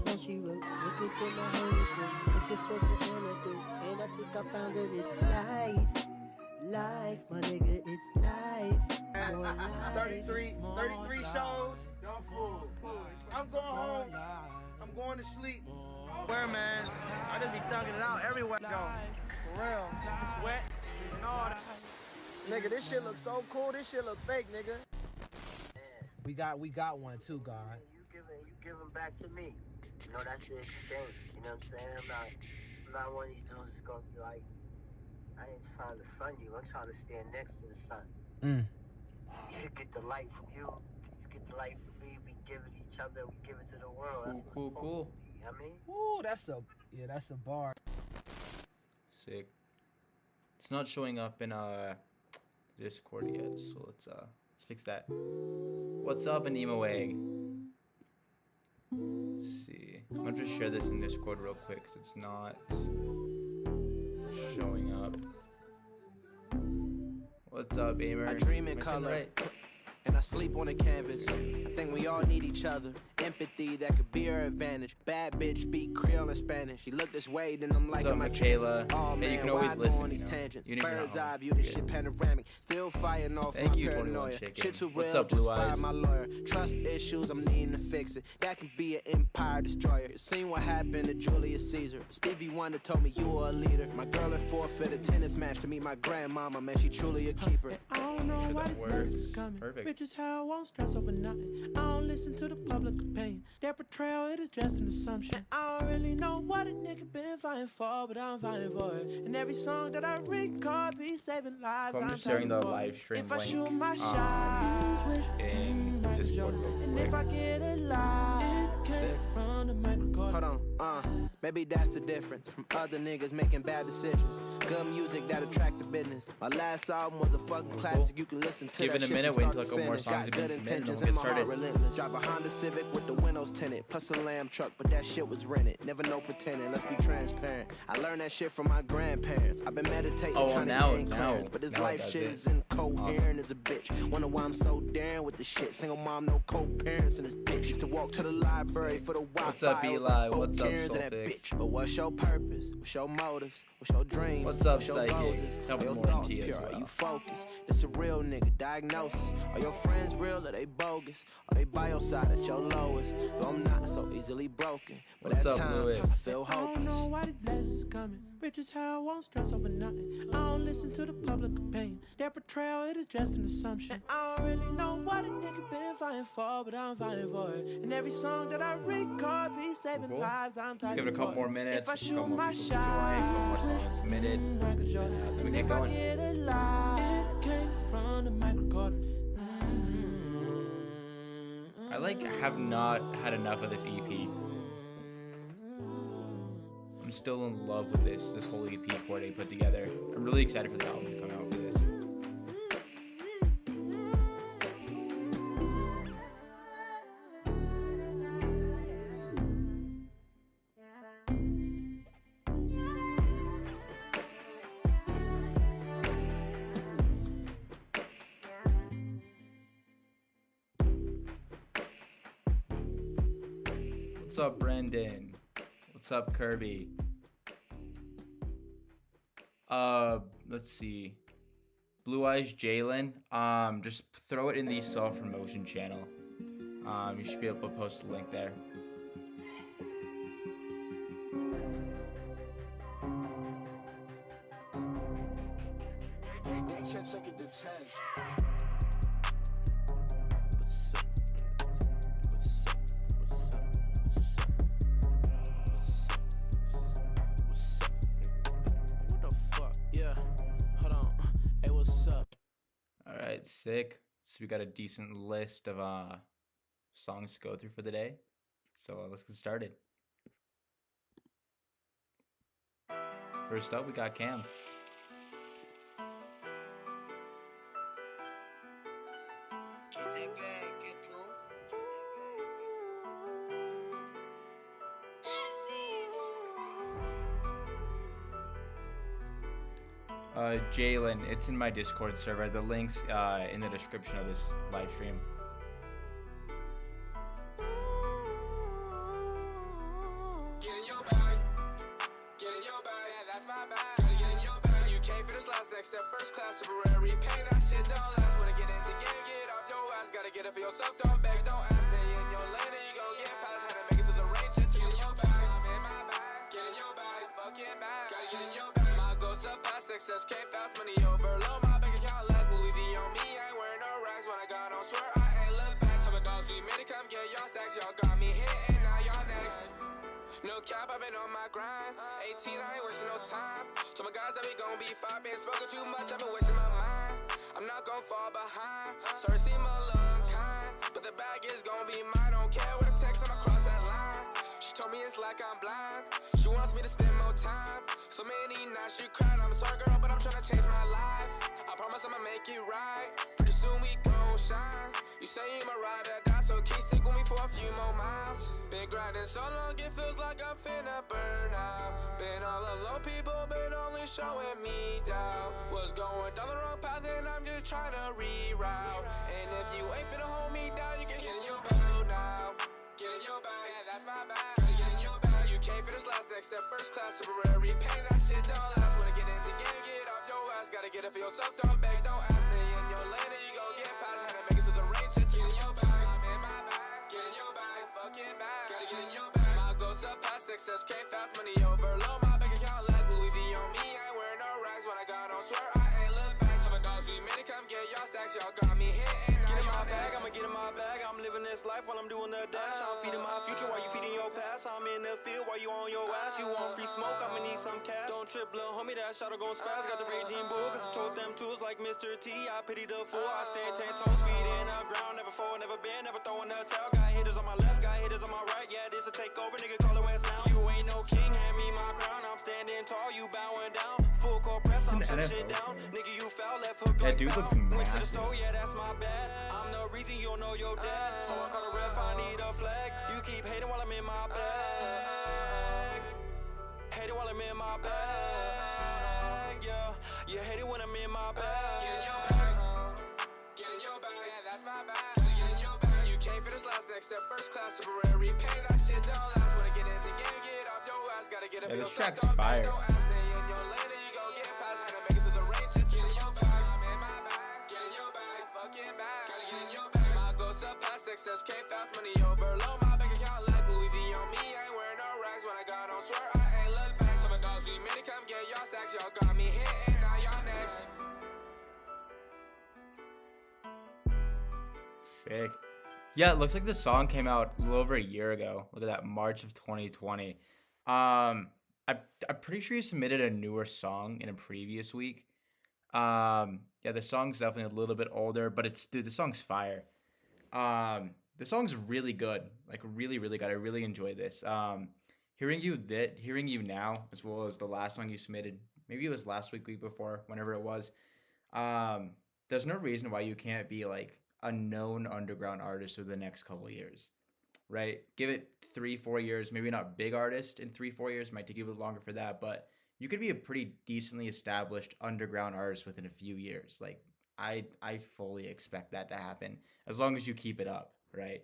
how she wrote. Looking for my holy ghost, looking for the antidote. And I think I found it, it's life. Life, my nigga, it's life. More life. 33 shows. I'm going home. I'm going to sleep. Where, man? I just be thugging it out everywhere I go. For real. Sweat and all that. Nigga, this shit looks so cool. This shit look fake, nigga. We got one too, God. You give them back to me. You know, that's the exchange. You know what I'm saying? I'm not one of these dudes that's gonna be like, I ain't trying to sun you. I'm trying to stand next to the sun. You get the light from you. You get the light from me. We give it to each other. We give it to the world. Cool. You know what I mean? Ooh, that's a bar. Sick. It's not showing up in Discord yet, so let's fix that. What's up, Anima Wang? Let's see. I'm gonna just share this in Discord real quick because it's not showing up. What's up, Aimer? I dream in color, and I sleep on a canvas. I think we all need each other. Empathy, that could be our advantage. Bad bitch speak Creole and Spanish. She look this way, then I'm liking my Michaela? Oh Hey, man, you can why always I go listen, on these you know? tangents? You never Bird's know. eye view, this Yeah. shit panoramic. Still fighting off Thank my you, 21 paranoia. Chicken. Shit too What's real, up, just Blue fire Eyes? my lawyer. Trust issues, I'm needing to fix it. That can be an empire destroyer. You seen what happened to Julius Caesar. Stevie Wonder told me you were a leader. My girl at forfeit a tennis match to meet my grandmama. Man, she truly a keeper. I don't know Sure why that the best is works. coming. Perfect. Bitches how I won't stress over nothing. I don't listen to the public opinion. Their portrayal, it is just an assumption. I don't really know what a nigga been fighting for, but I'm fighting for it. And every song that I record be saving lives. I'm just sharing the live stream If I link, shoot my shot, in Discord real and quick. if I get it live, it came from the microphone. Hold on, maybe that's the difference from other niggas making bad decisions. Good music that attract the business. My last album was a fucking classic. You can listen to Give that it a shit minute, from wait start until a to couple more finish. songs Got have been good submitted, and intentions we'll and get my heart started. relentless. Drive a Honda Civic with the windows tinted, plus a lamb truck, but that shit was rented. Never no pretending, let's be transparent. I learned that shit from my grandparents. I've been meditating, trying to gain clearance, but this now it life does shit it. is incoherent Awesome. as a bitch. Wonder why I'm so daring with the shit. Single mom, no co-parents in this bitch. Used to walk to the library for the Wi-Fi. What's up, I was Eli? like, What's up, Karens and that Soulfix? bitch. But what's your purpose? What's your motives? What's your dreams? What's up, What's your Psychic? goals? Help Are your more thoughts NT as pure? well. Are you focused? This a real nigga diagnosis. Are your friends real or they bogus? Are they by your side at your lowest? Though I'm not so easily broken, but What's at up, times Lewis? I feel I don't know hopeless. why the blessings coming. Bitches how I won't stress over nothing. I don't listen to the public opinion. Their portrayal, it is just an assumption. I don't really know what a nigga been fighting for, but I'm fighting for it. And every song that I record be saving Cool. lives. I'm Let's give it a couple more minutes. If I a couple shoot more my people shot, join, a couple more songs submitted. Michael Jordan. Then we And get if I going. get it live, it came from the microcorder. I have not had enough of this EP. I'm still in love with this whole EP Corday put together. I'm really excited for the album to come out for this. What's up, Brendan? What's up, Kirby? Let's see. Blue Eyes Jalen. Just throw it in the self-promotion channel. You should be able to post a link there. What the fuck? Yeah, hold on. Hey, what's up? All right, sick. So we got a decent list of songs to go through for the day. So let's get started. First up, we got Cam. Get that bag, get through. Jalen, it's in my Discord server. The link's in the description of this live stream. next step, first class temporary. Pay that shit don't last. When I get in the game, get off your ass. Gotta get it for yourself, don't beg, don't ask. Stay in your lane and you gon' get past. Had to make it through the rain just to get in your bag. I'm in my bag, get in your bag, fucking bag. Gotta get in your bag. My goals up past success, came fast, money overload. My bank account like Louis V on me. I ain't wearing no rags when I got on, swear I ain't look back. Tell my dogs we made it, come get y'all stacks. Y'all got me hit and now y'all next. No cap, I've been on my grind. 18, I ain't wasting no time. Told my guys that we gon' be fine. Been smoking too much, I've been wasting my mind. I'm not gon' fall behind. Sorry, seem a little unkind, but the bag is gon' be mine. Don't care what it takes, I'ma cross that line. She told me it's like I'm blind. She wants me to spend more time. So many nights she cried. I'm sorry, girl, but I'm tryna change my life. I promise I'ma make it right. Pretty soon we gon' shine. You say you my ride or die, so keep stick with me for a few more miles. Been grinding so long, it feels like I'm finna burn out. Been all alone, people been only showing me down. Was going down the wrong path and I'm just tryna reroute. And if you ain't finna hold me down, you can get in your bag now. Get in your bag, yeah, that's my bag. Gotta get in your bag. You can't finish last, next step, first class temporary. Pay that shit don't last. When I get in the game, get off your ass. Gotta get it for yourself, don't beg, don't ask. Stay in your lane and you gon' get past. Had to make it through the rain just to get in your bag. I'm in my bag, get in your bag, fucking bag. Gotta get in your bag. My goals up past success, came fast, money overload. My bank account like Louis V on me. I ain't wearing no rags when I got on, swear I ain't look back. Tell my dogs we made it, come get y'all stacks. Y'all got me hit and now y'all next. I'ma get in my bag, I'm living this life while I'm doing the dash. I'm feeding my future while you feeding your past. I'm in the field while you on your ass. You want free smoke, I'ma need some cash. Don't trip, little homie, that shot'll gon' spaz. Got the raging bull, cause I told them tools like Mr. T. I pity the fool, I stand 10 toes, feet in the ground. Never fall, never bend, never throwing the towel. Got hitters on my left, got hitters on my right. Yeah, this a takeover, nigga, call it West now. You ain't no king, hand me my crown. I'm standing tall, you bowing down. Full court press, I'm shut shit down. Nigga, you foul, left hook like dude looks Went to the massive. store, yeah, that's my bad. I'm the reason you don't know your dad. So I call the ref, I need a flag. You keep hating while I'm in my bag. Hating while I'm in my bag, yeah. You hate it when I'm in my bag. Get in your bag. Get in your bag, yeah, that's my bag. Get in your bag. You can't finish last, next step, first class temporary. Pay that shit don't last. When I get in the game, get off your ass. Gotta get it for Yeah, this yourself, track's don't fire. beg, don't ask. Stay in your lane and you gon' get past. Had to make it through the rain just to get in your bag. I'm in my bag. Get in your bag, fucking bag. Gotta get in your bag. My goals up past success, came fast, money overload. My bank account like Louis V on me. I ain't wearing no rags when I got on, swear I ain't look back. Tell my dogs we made it, come get y'all stacks. Y'all got me hit and now y'all next. Sick. Yeah, it looks like the song came out a little over a year ago. Look at that, March of 2020. I'm pretty sure you submitted a newer song in a previous week. Yeah, the song's definitely a little bit older, but the song's fire. The song's really good, like really, really good. I really enjoy this. Hearing you now, as well as the last song you submitted, maybe it was last week before, whenever it was. There's no reason why you can't be like a known underground artist for the next couple of years, right? Give it 3-4 years, maybe not big artist in 3-4 years, might take you a bit longer for that, but you could be a pretty decently established underground artist within a few years. Like I fully expect that to happen as long as you keep it up, right?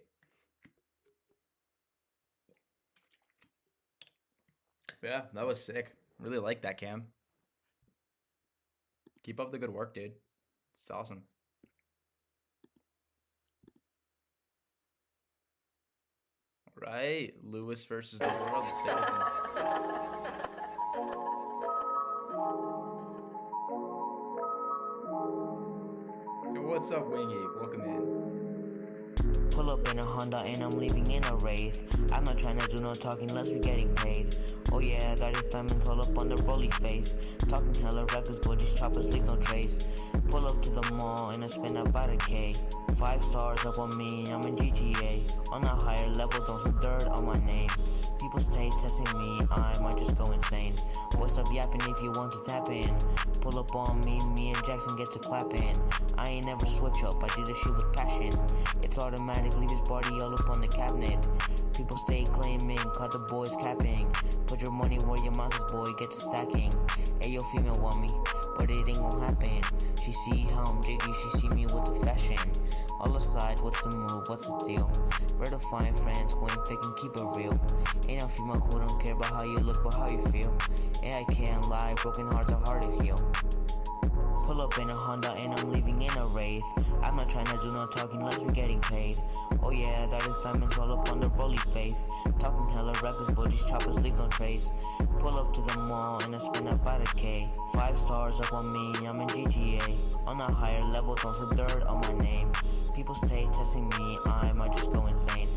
Yeah, that was sick. Really like that, Cam. Keep up the good work, dude. It's awesome. Right, Lewis versus the world, the citizen. Yo, what's up, Wingy? Welcome in. Pull up in a Honda and I'm leaving in a Wraith. I'm not trying to do no talking unless we getting paid. Oh yeah, that is diamonds all up on the rolly face. Talking hella records, but these choppers leave no trace. Pull up to the mall and I spend about a K. 5 stars up on me, I'm in GTA. On a higher level, don't some dirt on my name. People stay testing me, I might just go insane. Boy, stop yapping if you want to tap in. Pull up on me and Jackson get to clapping. I ain't never switch up, I do this shit with passion. It's automatic, leave his body all up on the cabinet. People stay claiming, caught the boys capping. Put your money where your mouth is, boy, get to stacking. Ayo, female want me, but it ain't gon' happen. She see how I'm jiggy, she see me with the fashion. All aside, what's the move, what's the deal? Where to find friends who ain't fake and keep it real? Ain't no female who don't care about how you look but how you feel. And I can't lie, broken hearts are hard to heal. Pull up in a Honda and I'm leaving in a Wraith. I'm not trying to do no talking unless we getting paid. Oh yeah, that is diamonds all up on the rolly face. Talking hella reckless, but these choppers leave no trace. Pull up to the mall and I spend about a K. 5 stars up on me, I'm in GTA. On a higher level, don't say dirt on my name. People stay testing me, I might just go insane.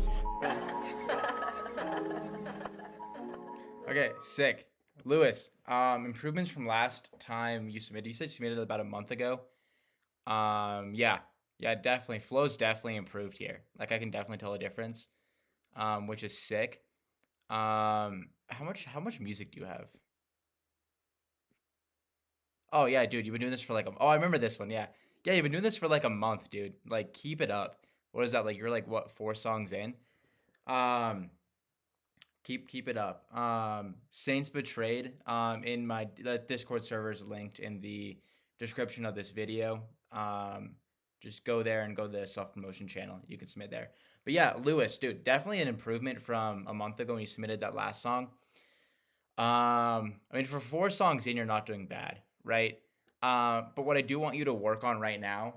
Okay, sick. Lewis, improvements from last time you submitted. You said you submitted about a month ago. Yeah, definitely. Flow's definitely improved here. Like, I can definitely tell a difference, which is sick. How much music do you have? Oh yeah, dude, you've been doing this for like oh, I remember this one. Yeah, you've been doing this for like a month, dude. Like, keep it up. What is that like? You're like what, 4 songs in? Keep it up. Saints Betrayed. In the Discord server is linked in the description of this video. Just go there and go to the self-promotion channel. You can submit there. But yeah, Lewis, dude, definitely an improvement from a month ago when you submitted that last song. I mean, for 4 songs in, you're not doing bad, right? But what I do want you to work on right now,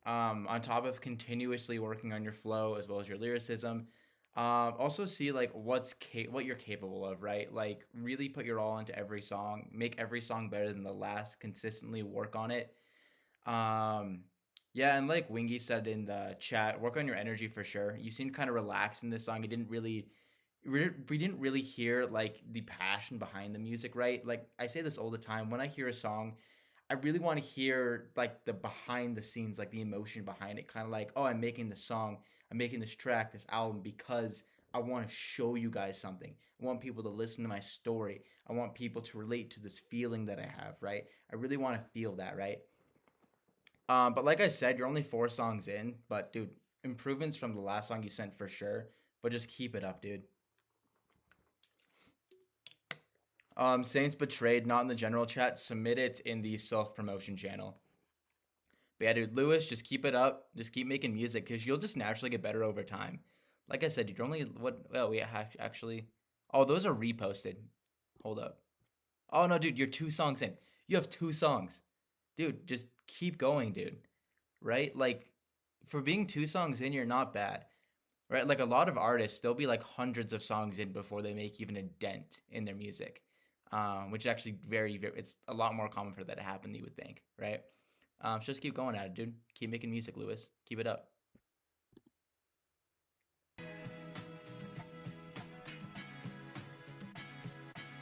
on top of continuously working on your flow as well as your lyricism, also see like what you're capable of, right? Like, really put your all into every song, make every song better than the last, consistently work on it. Yeah, and like Wingy said in the chat, work on your energy for sure. You seemed kind of relaxed in this song. We didn't really hear like the passion behind the music, right? Like, I say this all the time, when I hear a song, I really want to hear like the behind the scenes, like the emotion behind it. Kind of like, oh, I'm making this song, I'm making this track, this album because I want to show you guys something. I want people to listen to my story. I want people to relate to this feeling that I have, right? I really want to feel that, right? But like I said, you're only 4 songs in, but dude, improvements from the last song you sent for sure, but just keep it up, dude. Saints Betrayed, not in the general chat, submit it in the self-promotion channel. But yeah, dude, Lewis, just keep it up. Just keep making music because you'll just naturally get better over time. Like I said, you're only, actually, oh, those are reposted. Hold up. Oh, no, dude, you're 2 songs in. You have 2 songs. Dude, just keep going, dude. Right? Like, for being 2 songs in, you're not bad. Right? Like, a lot of artists, they'll be like hundreds of songs in before they make even a dent in their music. Which is actually very, it's a lot more common for that to happen than you would think, right? So just keep going at it, dude. Keep making music, Lewis. Keep it up.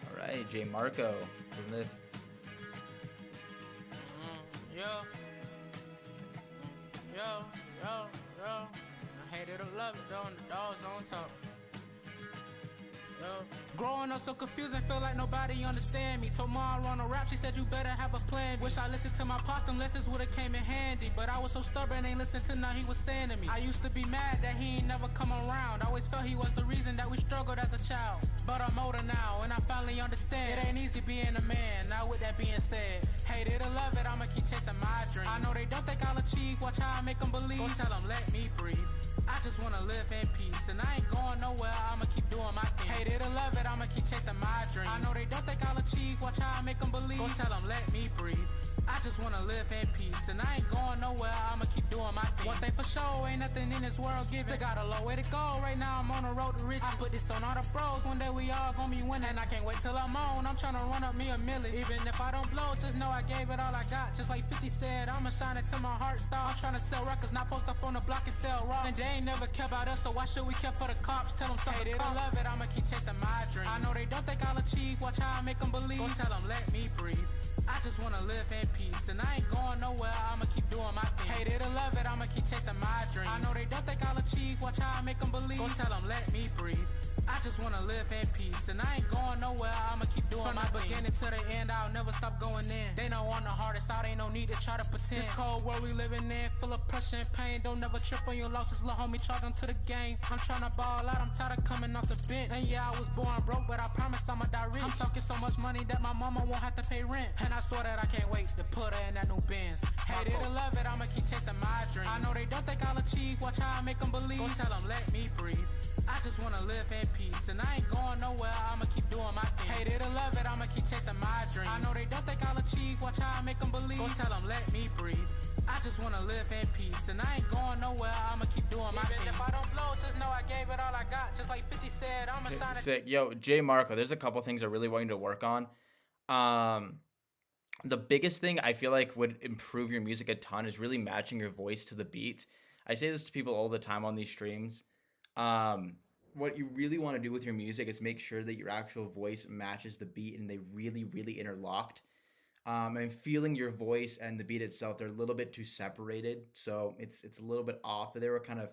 All right, J Marco, isn't this? Yo. I hate it or love it, though, and the dogs on top. Growing up so confusing, feel like nobody understand me. Told Ma I run a rap, she said you better have a plan. Wish I listened to my pops, them lessons would've came in handy. But I was so stubborn, ain't listened to nothing he was saying to me. I used to be mad that he ain't never come around. Always felt he was the reason that we struggled as a child. But I'm older now, and I finally understand. It ain't easy being a man, now with that being said, hate it or love it, I'ma keep chasing my dreams. I know they don't think I'll achieve, watch how I make them believe. Go tell them, let me breathe. I just wanna live in peace, and I ain't going nowhere, I'ma keep doing my thing. Hate it or love it, I'ma keep chasing my dreams. I know they don't think I'll achieve, watch how I make them believe. Go tell them, let me breathe. I just wanna live in peace, and I ain't going nowhere, I'ma keep doing my thing. One thing for sure, ain't nothing in this world given. Still got a long way to go, right now I'm on the road to riches. I put this on all the bros, one day we all gonna be winning. I can't wait till I'm on, I'm tryna run up me a million. Even if I don't blow, just know I gave it all I got. Just like 50 said, I'ma shine until my heart starts. I'm tryna sell records, not post up on the block and sell raw. And they ain't never care about us, so why should we care for the cops? Tell them something. Hate it or love it, I'ma keep chasing my dreams. I know they don't think I'll achieve, watch how I make them believe. Go tell them, let me breathe. I just wanna live in peace, and I ain't going nowhere, I'ma keep doing my thing. Hate it or love it, I'ma keep chasing my dreams. I know they don't think I'll achieve, watch how I make them believe. Go tell them, let me breathe. I just wanna live in peace, and I ain't going nowhere, I'ma keep doing my thing. From the beginning to the end, I'll never stop going in. They know I'm the hardest out, ain't no need to try to pretend. This cold world we living in, full of pressure and pain. Don't never trip on your losses, little homie, charge them to the game. I'm tryna ball out, I'm tired of coming off the bench. And yeah, I was born broke, but I promise I'ma die rich. I'm talking so much money that my mama won't have to pay rent. And I swear that I can't wait to put her in that new Benz. Hate it or love it, I'ma keep chasing my dreams. I know they don't think I'll achieve, watch how I make them believe. Go tell them, let me breathe. I just wanna live in peace, and I ain't going nowhere, I'ma keep doing my thing. Hate it or love it, I'ma keep chasing my dreams. I know they don't think I'll achieve, watch how I make them believe. Go tell them, let me breathe. I just wanna live in peace, and I ain't going nowhere, I'ma keep doing my thing. Even if I don't blow, just know I gave it all I got. Just like 50 said, I'ma shine it. Sick. Yo, J Marco, there's a couple things I really want you to work on. The biggest thing I feel like would improve your music a ton is really matching your voice to the beat. I say this to people all the time on these streams. What you really want to do with your music is make sure that your actual voice matches the beat and they really, really interlocked. And feeling your voice and the beat itself, they're a little bit too separated. So it's a little bit off. If they were kind of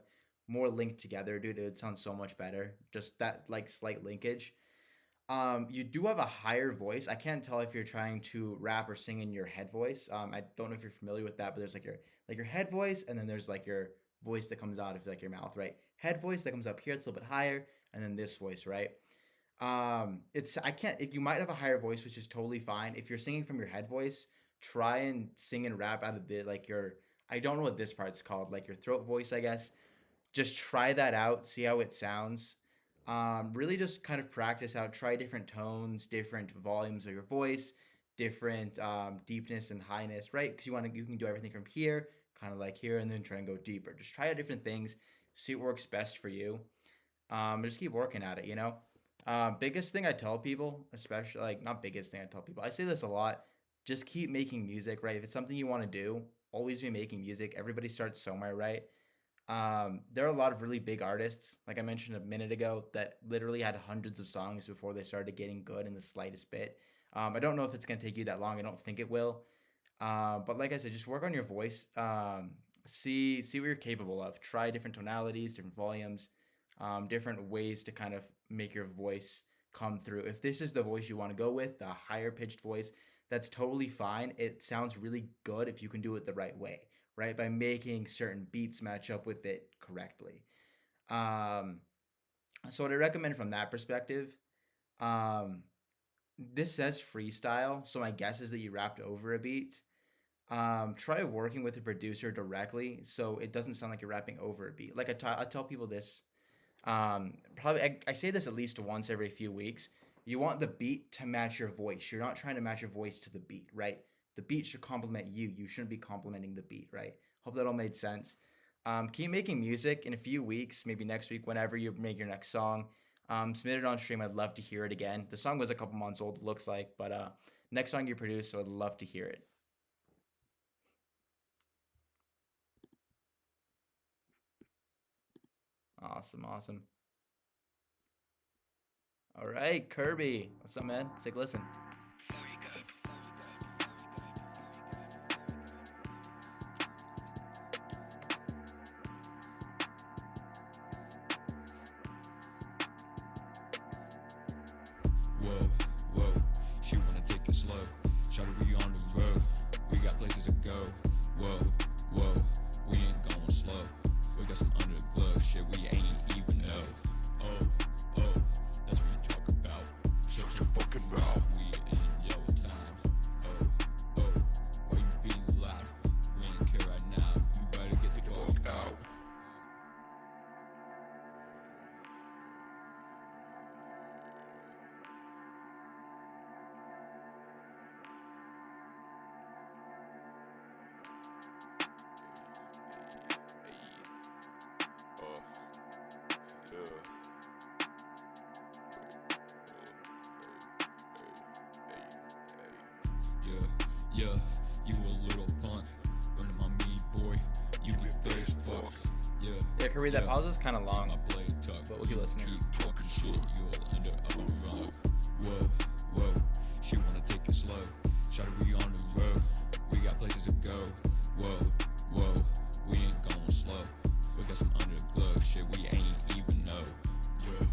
more linked together, dude, it would sound so much better. Just that like slight linkage. You do have a higher voice. I can't tell if you're trying to rap or sing in your head voice. I don't know if you're familiar with that, but there's like your head voice, and then there's like your voice that comes out of like your mouth, right? Head voice that comes up here, it's a little bit higher, and then this voice, right? If you might have a higher voice, which is totally fine. If you're singing from your head voice, try and sing and rap out of the like your, I don't know what this part's called, like your throat voice, I guess. Just try that out, see how it sounds. Really just kind of practice out, try different tones, different volumes of your voice, different deepness and highness, right? Because you can do everything from here, kind of like here, and then try and go deeper. Just try out different things, see what works best for you. Just keep working at it, you know? Biggest thing I tell people, especially like not biggest thing I tell people, I say this a lot, just keep making music, right? If it's something you want to do, always be making music. Everybody starts somewhere, right? There are a lot of really big artists, like I mentioned a minute ago, that literally had hundreds of songs before they started getting good in the slightest bit. I don't know if it's going to take you that long. I don't think it will. But like I said, just work on your voice. See what you're capable of. Try different tonalities, different volumes, different ways to kind of make your voice come through. If this is the voice you want to go with, the higher pitched voice, that's totally fine. It sounds really good if you can do it the right way, right? By making certain beats match up with it correctly. So what I recommend from that perspective, this says freestyle, so my guess is that you rapped over a beat. Try working with a producer directly so it doesn't sound like you're rapping over a beat. Like I tell people this, probably I say this at least once every few weeks. You want the beat to match your voice. You're not trying to match your voice to the beat, right? The beat should complement you. You shouldn't be complimenting the beat, right? Hope that all made sense. Keep making music. In a few weeks, maybe next week, whenever you make your next song, submit it on stream. I'd love to hear it again. The song was a couple months old, it looks like, but next song you produce, so I'd love to hear it. Awesome. All right, Kirby. What's up, man? Take a listen. Whoa, she wanna take it slow. Shawty, we on the road. We got places to go. Whoa, we ain't going slow. We got some under the glove shit we ain't even know. Oh, that's what you talk about. Shut your fucking mouth. We in your time. Oh, why you being loud? We ain't care right now. You better get the fuck out. Yeah, you a little punk. Running my meat, boy. You get face fuck. Yeah, Kirby, that pause is kind of long, My blade tuck. but we'll keep listening. Keep talking shit, you'll end up on a rug. Whoa, she wanna take it slow. Shawty, we on the road. We got places to go. Whoa, we ain't going slow. We got some under the glove shit we ain't even know. Yeah,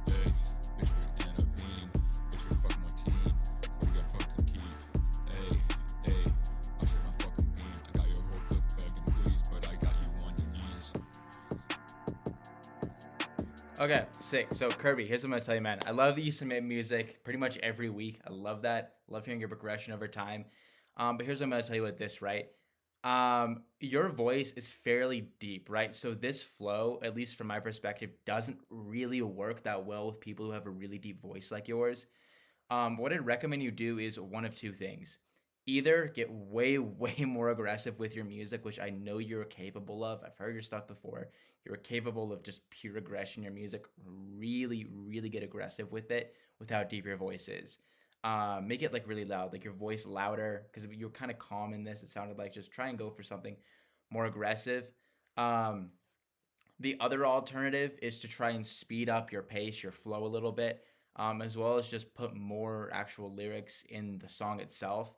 hey, bitch, we in a beam. Bitch, we fucking my team. What we got fucking keep? Hey, I'll shoot my fucking beam. I got your whole clip begging please, but I got you on your knees. Okay, sick. So Kirby, here's what I'm gonna tell you, man. I love that you submit music pretty much every week. I love that. Love hearing your progression over time. But here's what I'm gonna tell you with this, right? Your voice is fairly deep, right? So this flow, at least from my perspective, doesn't really work that well with people who have a really deep voice like yours. what I'd recommend you do is one of two things. Either get way, way more aggressive with your music, which I know you're capable of. I've heard your stuff before. You're capable of just pure aggression in your music. Really, really get aggressive with it with how deep your voice is. Make it like really loud, like your voice louder, because you're kind of calm in this. It sounded like just try and go for something more aggressive. The other alternative is to try and speed up your pace, your flow a little bit, as well as just put more actual lyrics in the song itself.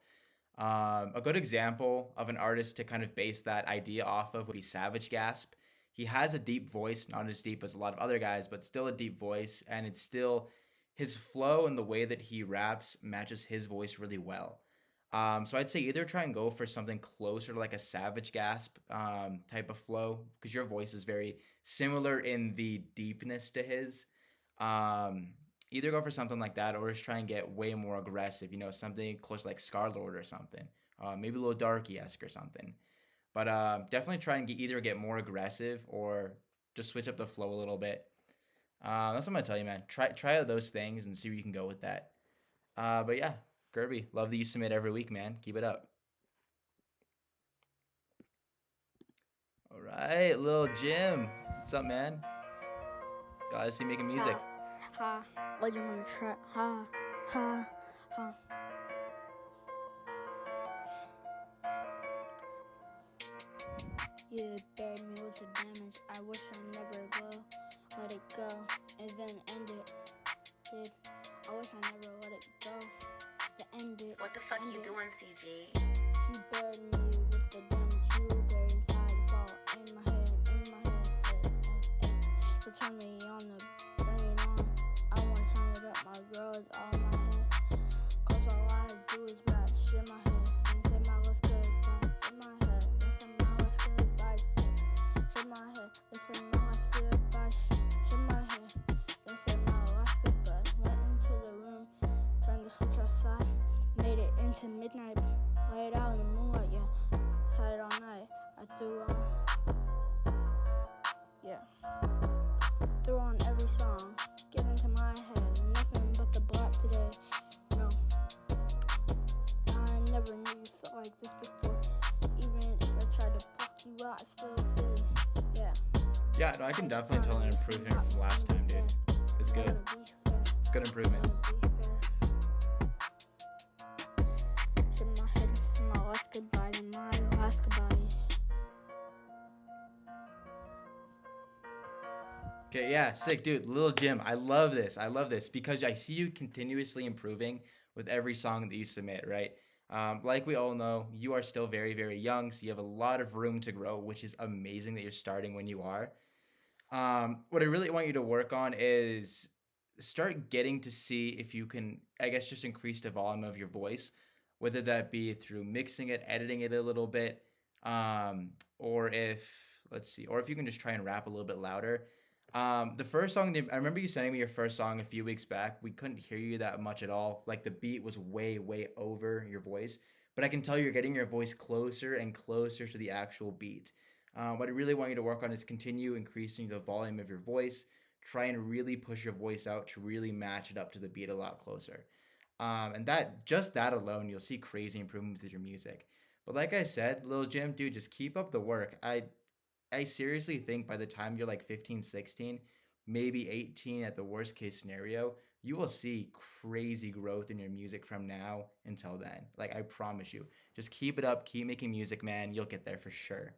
A good example of an artist to kind of base that idea off of would be Savage Gasp. He has a deep voice, not as deep as a lot of other guys, but still a deep voice, and it's still his flow and the way that he raps matches his voice really well. So I'd say either try and go for something closer to like a Savage Gasp type of flow, because your voice is very similar in the deepness to his. Either go for something like that, or just try and get way more aggressive, you know, something close to like Scarlord or something, maybe a little Darky-esque or something. But definitely try and either get more aggressive or just switch up the flow a little bit. That's what I'm gonna tell you, man. Try out those things and see where you can go with that. But yeah, Kirby, love that you submit every week, man. Keep it up. All right, Lil Jim, what's up, man? Glad to see you making music. Ha, Lil Jim on the track. Ha, ha, ha. You buried me with the damage. I wish I never let it go, and then end it. Did I wish I never let it go, to end it. What the fuck you doing, CG? You buried me with the damage. You buried inside the fall in my head. So turn me on the brain on. I wanna turn it up. My girl is all in my head. 'Cause all I do is rap shit in my head. And say my what's good, in my head. And say my what's good, bye. Shit my head. And say my what's good, bye. Shit my head. Then say my what's good, bye. Went into the room, turned the switch outside, made it into midnight. Laid out in the moonlight, yeah. Had it all night. I threw on, yeah. Threw on every song. Get into my head. Nothing but the block today. No. I never knew you felt like this before. Even if I tried to block you out, I still did. Yeah. Yeah, no, I can definitely tell an improvement from last time, dude. It's good. It's good improvement. Shit my head, this is my last goodbye to my last goodbyes. Okay, yeah, sick, dude. Lil Jim, I love this. I love this because I see you continuously improving with every song that you submit, right? Like we all know, you are still very, very young, so you have a lot of room to grow, which is amazing that you're starting when you are. What I really want you to work on is start getting to see if you can, I guess, just increase the volume of your voice, whether that be through mixing it, editing it a little bit, or if you can just try and rap a little bit louder. The first song, I remember you sending me your first song a few weeks back. We couldn't hear you that much at all. Like the beat was way, way over your voice, but I can tell you're getting your voice closer and closer to the actual beat. What I really want you to work on is continue increasing the volume of your voice. Try and really push your voice out to really match it up to the beat a lot closer. And that alone, you'll see crazy improvements with your music. But like I said, Lil Jim, dude, just keep up the work. I seriously think by the time you're like 15, 16, maybe 18 at the worst case scenario, you will see crazy growth in your music from now until then. Like, I promise you. Just keep it up. Keep making music, man. You'll get there for sure.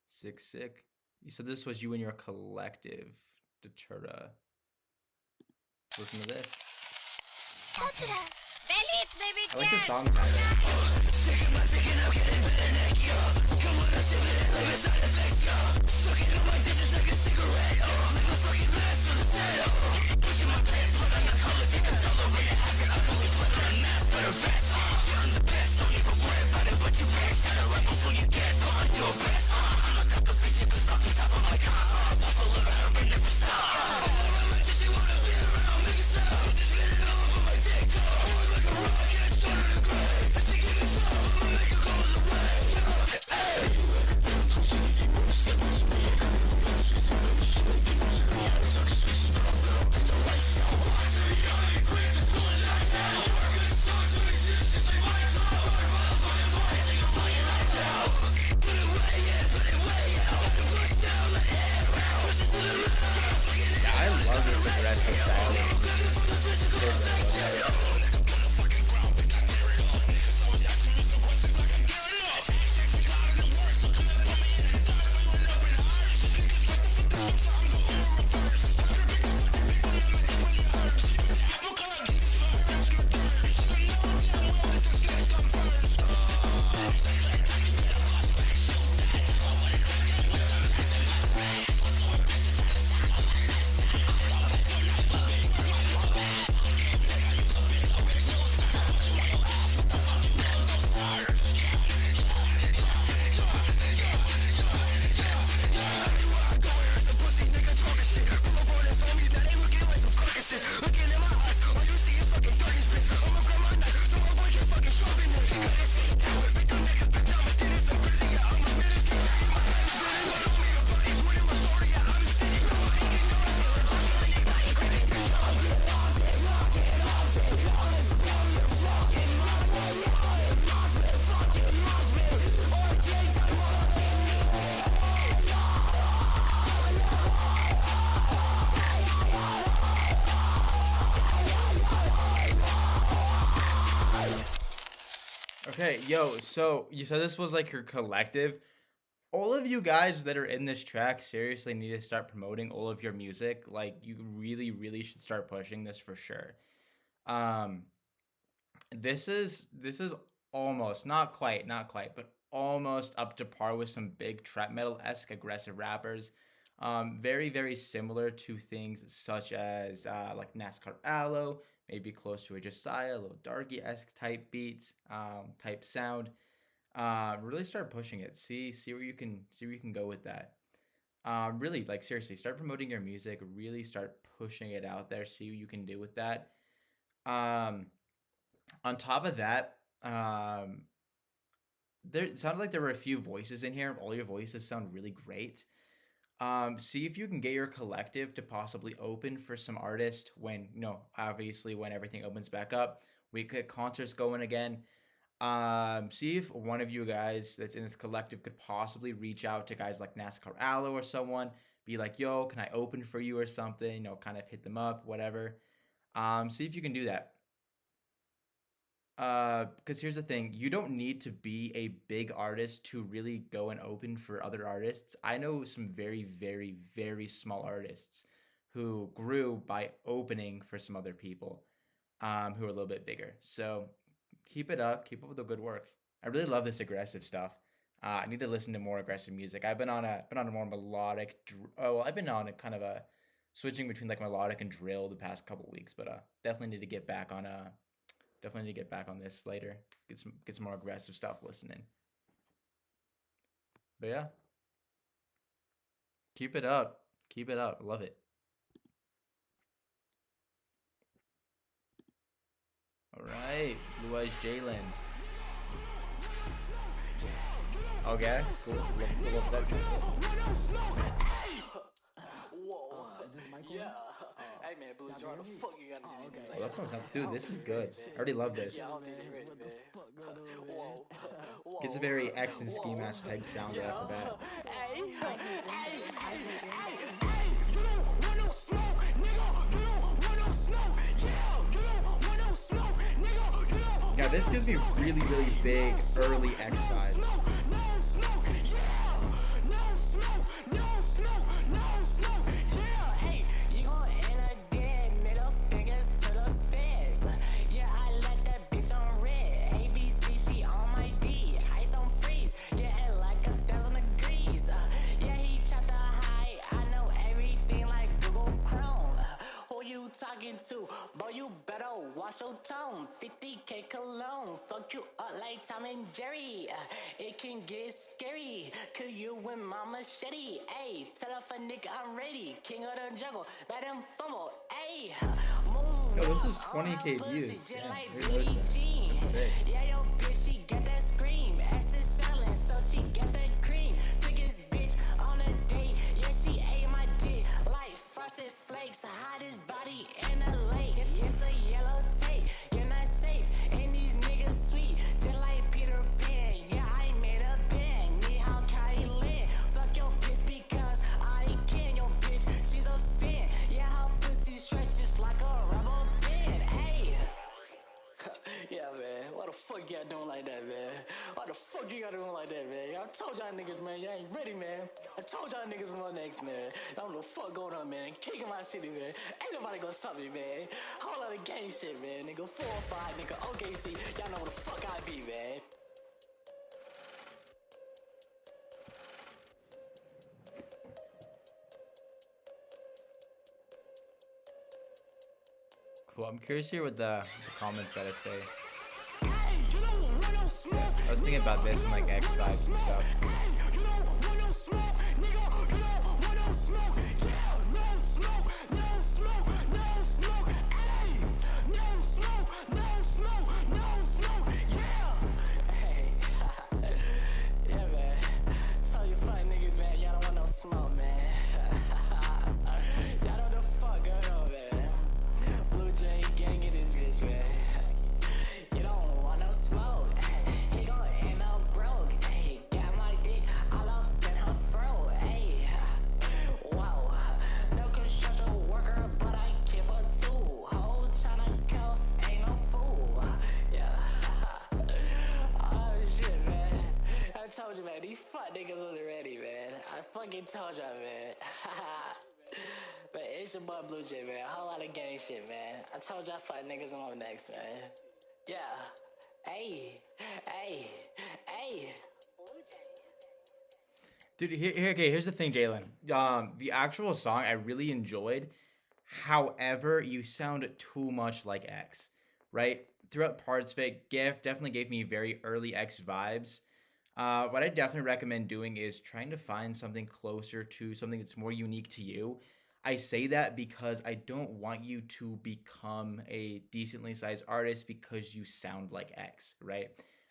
Sick. You said this was you and your collective, Datura. Listen to this. I like the song title. Okay, yo, so you said this was like your collective. All of you guys that are in this track seriously need to start promoting all of your music. Like, you really, really should start pushing this for sure. Um, this is almost not quite, but almost up to par with some big trap metal-esque aggressive rappers. Very, very similar to things such as like NASCAR Aloe, maybe close to a Josiah, a little darky-esque type beats, type sound. Really start pushing it. See where you can go with that. Really, like, seriously, start promoting your music. Really start pushing it out there. See what you can do with that. On top of that, it sounded like there were a few voices in here. All your voices sound really great. See if you can get your collective to possibly open for some artists when, obviously when everything opens back up, we get concerts going again. See if one of you guys that's in this collective could possibly reach out to guys like NASCAR Aloe or someone, be like, yo, can I open for you or something? Kind of hit them up, whatever. See if you can do that. Because here's the thing, you don't need to be a big artist to really go and open for other artists. I know some very, very, very small artists who grew by opening for some other people, who are a little bit bigger. So keep it up. Keep up with the good work. I really love this aggressive stuff. I need to listen to more aggressive music. I've been on a more melodic. I've been on a kind of a switching between like melodic and drill the past couple weeks, but definitely need to get back on this later. Get some more aggressive stuff listening. But yeah, keep it up. Keep it up. Love it. All right, Blue Eyes Jalen. Okay, cool. Love that. Whoa. Yeah. Hey man, Blue, what the fuck you gotta do? Oh, that sounds dude, this is good. I already love this. Gives a very X and Ski Mask type sound right off the bat. Yeah, this gives me really, really big early X vibes. Boy, you better wash your tone. 50K cologne, fuck you up like Tom and Jerry. It can get scary, cause you with my machete. Ayy, tell off a nigga I'm ready. King of the jungle, let him fumble. Ayy, yo, this is 20K views. Yeah, that's sick. Yeah, yo, bitch, she get that scream. Ass is silent, so she get that cream. Took his bitch on a date. Yeah, she ate my dick like frosted flakes. Hide his body in a lake. It's a yellow tape. You're not safe. And these niggas sweet, just like Peter Pan. Yeah, I made a band. Need how Kylie Lynn. Fuck your bitch because I can. Your bitch, she's a fan. Yeah, her pussy stretches like a rubber band. Ayy. Yeah, man. What the fuck y'all doing like that, man? What the fuck you got doing like that, man? I told y'all niggas, man, y'all ain't ready, man. I told y'all niggas what next, man. I don't know what the fuck going on, man. Kicking my city, man. Ain't nobody gonna stop me, man. Whole lot of gang shit, man. Nigga 4 or 5, nigga OKC. Y'all know what the fuck I be, man. Cool. I'm curious here what the comments gotta say. I was thinking about this and like X vibes and stuff. Yeah, man. So you fuck niggas, man. Y'all don't want no smoke, man. Y'all know the fuck going on, man. Blue Jay gang in this bitch, man. You don't want no smoke. He gon' end up broke. Got my dick all up in her throat. told you, man. These fuck niggas wasn't ready, man. I fucking told y'all, man. But it's your boy Blue Jay, man. A whole lot of gang shit, man. I told y'all fuck niggas I'm on next, man. Yeah. Hey. Dude, here's the thing, Jalen. The actual song I really enjoyed. However, you sound too much like X, right? Throughout parts of it, definitely gave me very early X vibes. What I definitely recommend doing is trying to find something closer to something that's more unique to you. I say that because I don't want you to become a decently sized artist because you sound like X, right?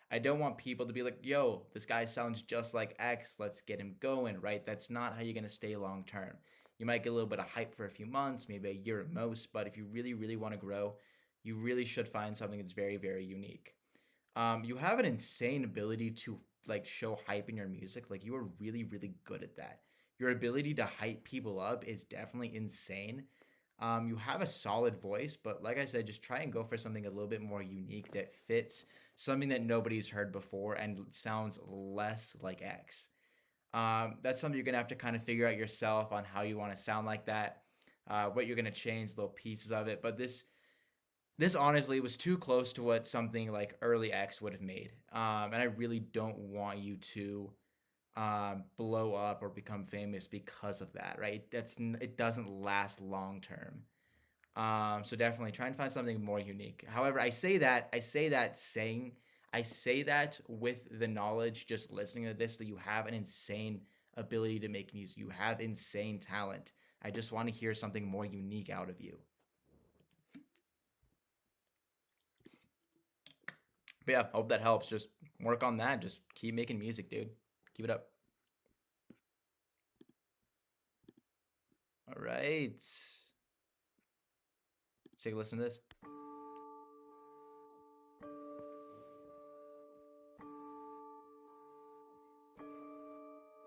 I don't want people to be like, yo, this guy sounds just like X, let's get him going, right? That's not how you're going to stay long term. You might get a little bit of hype for a few months, maybe a year at most, but if you really, really want to grow, you really should find something that's very, very unique. You have an insane ability to like show hype in your music. Like you are really, really good at that. Your ability to hype people up is definitely insane. You have a solid voice, but like I said, just try and go for something a little bit more unique that fits something that nobody's heard before and sounds less like X. That's something you're going to have to kind of figure out yourself on how you want to sound like that, what you're going to change, little pieces of it. But this honestly was too close to what something like early X would have made. And I really don't want you to blow up or become famous because of that, right? It doesn't last long term. So definitely try and find something more unique. However, I say that with the knowledge, just listening to this, that you have an insane ability to make music. You have insane talent. I just want to hear something more unique out of you. But yeah, hope that helps. Just work on that. Just keep making music, dude. Keep it up. All right. Let's take a listen to this.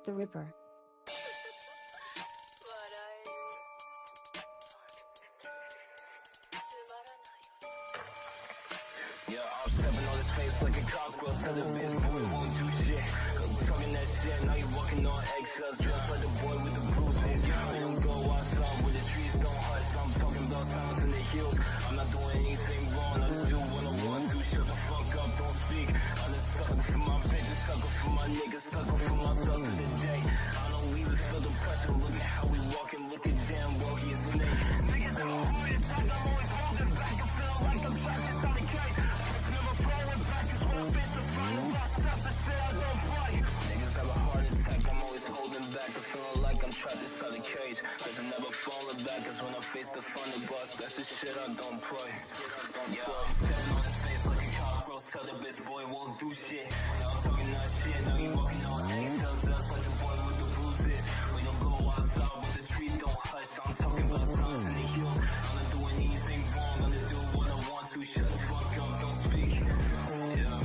The Ripper. Yeah, I'm stepping on his face like a cockroach. Tell the bitch boy won't do shit. Talking that shit, now you walking on eggshells. Just like the boy with the bruises. I don't go outside where the trees don't hush. I'm talking about sounds in the hills. I'm not doing anything wrong. I just do what I want to. Shut the fuck up, don't speak. I just sucker for my bitches, sucker for my niggas, sucker for myself to the day. I don't even feel the pressure. Look at how we walking. Look at damn well he is snake. Niggas are hard attack. I'm always holding back. I feel like I'm trapped inside the cage. Never falling back is when I face the final boss. That's the shit I don't play. Niggas have a heart attack. I'm always holding back. I feeling like I'm trapped inside the cage. Cause I'm never falling back is when I face the final boss. That's the shit I don't play. Yeah, I'm standing on his face like a cockroach. Tell the bitch boy won't do shit. Now I'm talking that shit. Now you walking on eggshells. Just like the boy with the bruises. We don't go outside where the trees don't hush. I'm talking about sounds in the hills. I'm not doing anything wrong. I'm just doing what I want to. Shut the fuck up, don't speak. Yeah.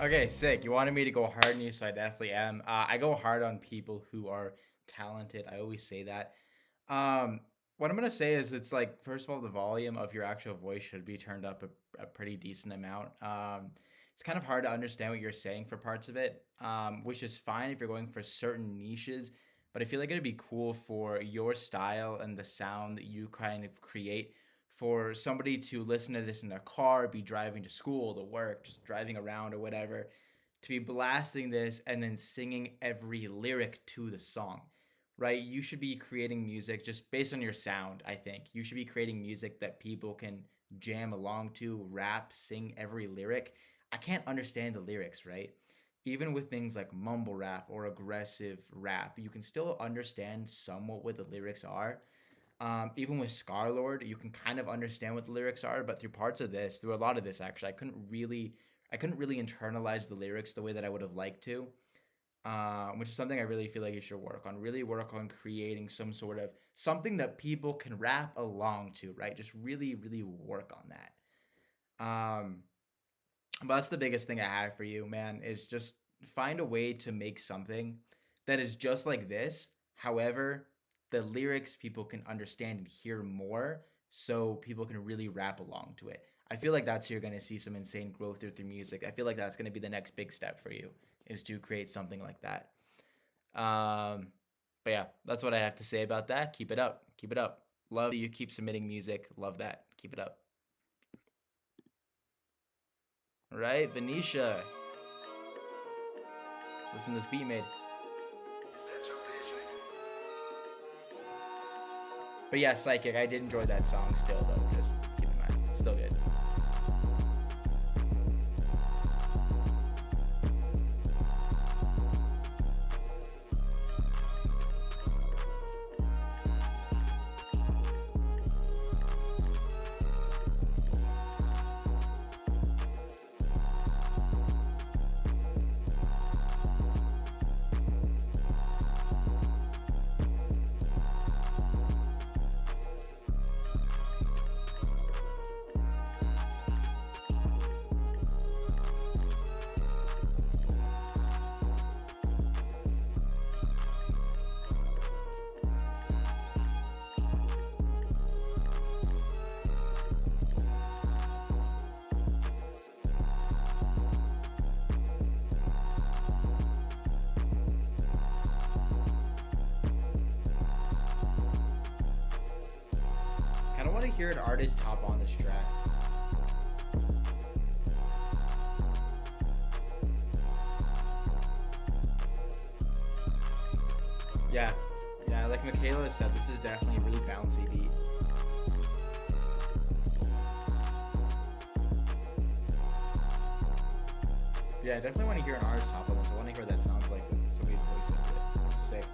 Okay, sick. You wanted me to go hard on you, so I definitely am. I go hard on people who are talented. I always say that. What I'm gonna say is, it's like, first of all, the volume of your actual voice should be turned up a pretty decent amount. It's kind of hard to understand what you're saying for parts of it, which is fine if you're going for certain niches. But I feel like it'd be cool for your style and the sound that you kind of create for somebody to listen to this in their car, be driving to school, to work, just driving around or whatever, to be blasting this and then singing every lyric to the song, right? You should be creating music just based on your sound, I think. You should be creating music that people can jam along to, rap, sing every lyric. I can't understand the lyrics, right? Even with things like mumble rap or aggressive rap, you can still understand somewhat what the lyrics are. Even with Scarlord, you can kind of understand what the lyrics are, but through a lot of this actually, I couldn't really internalize the lyrics the way that I would have liked to. which is something I really feel like you should work on. Really work on creating some sort of something that people can rap along to, right? Just really, really work on that. But that's the biggest thing I have for you, man, is just find a way to make something that is just like this. However, the lyrics people can understand and hear more, so people can really rap along to it. I feel like that's you're going to see some insane growth through music. I feel like that's going to be the next big step for you, is to create something like that. But yeah, that's what I have to say about that. Keep it up. Keep it up. Love that you keep submitting music. Love that. Keep it up. All right, Venetia. Listen to this beat made. But yeah, Psychic, I did enjoy that song still, though. Just keep in mind. Still good. I want to hear an artist hop on this track. Yeah, like Michaela said, this is definitely a really bouncy beat. Yeah, I definitely want to hear an artist hop on this. I want to hear what that sounds like with somebody's voice into it. This is sick.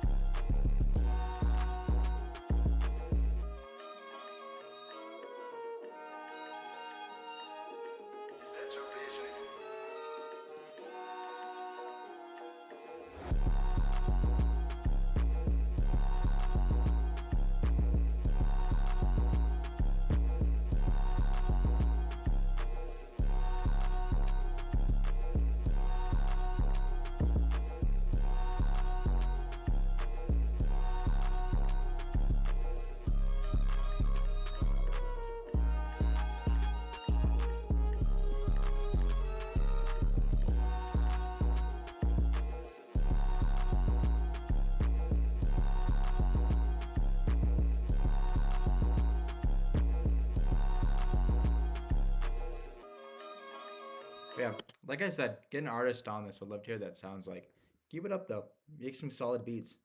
Yeah, like I said, get an artist on this. Would love to hear that sounds like. Keep it up though. Make some solid beats.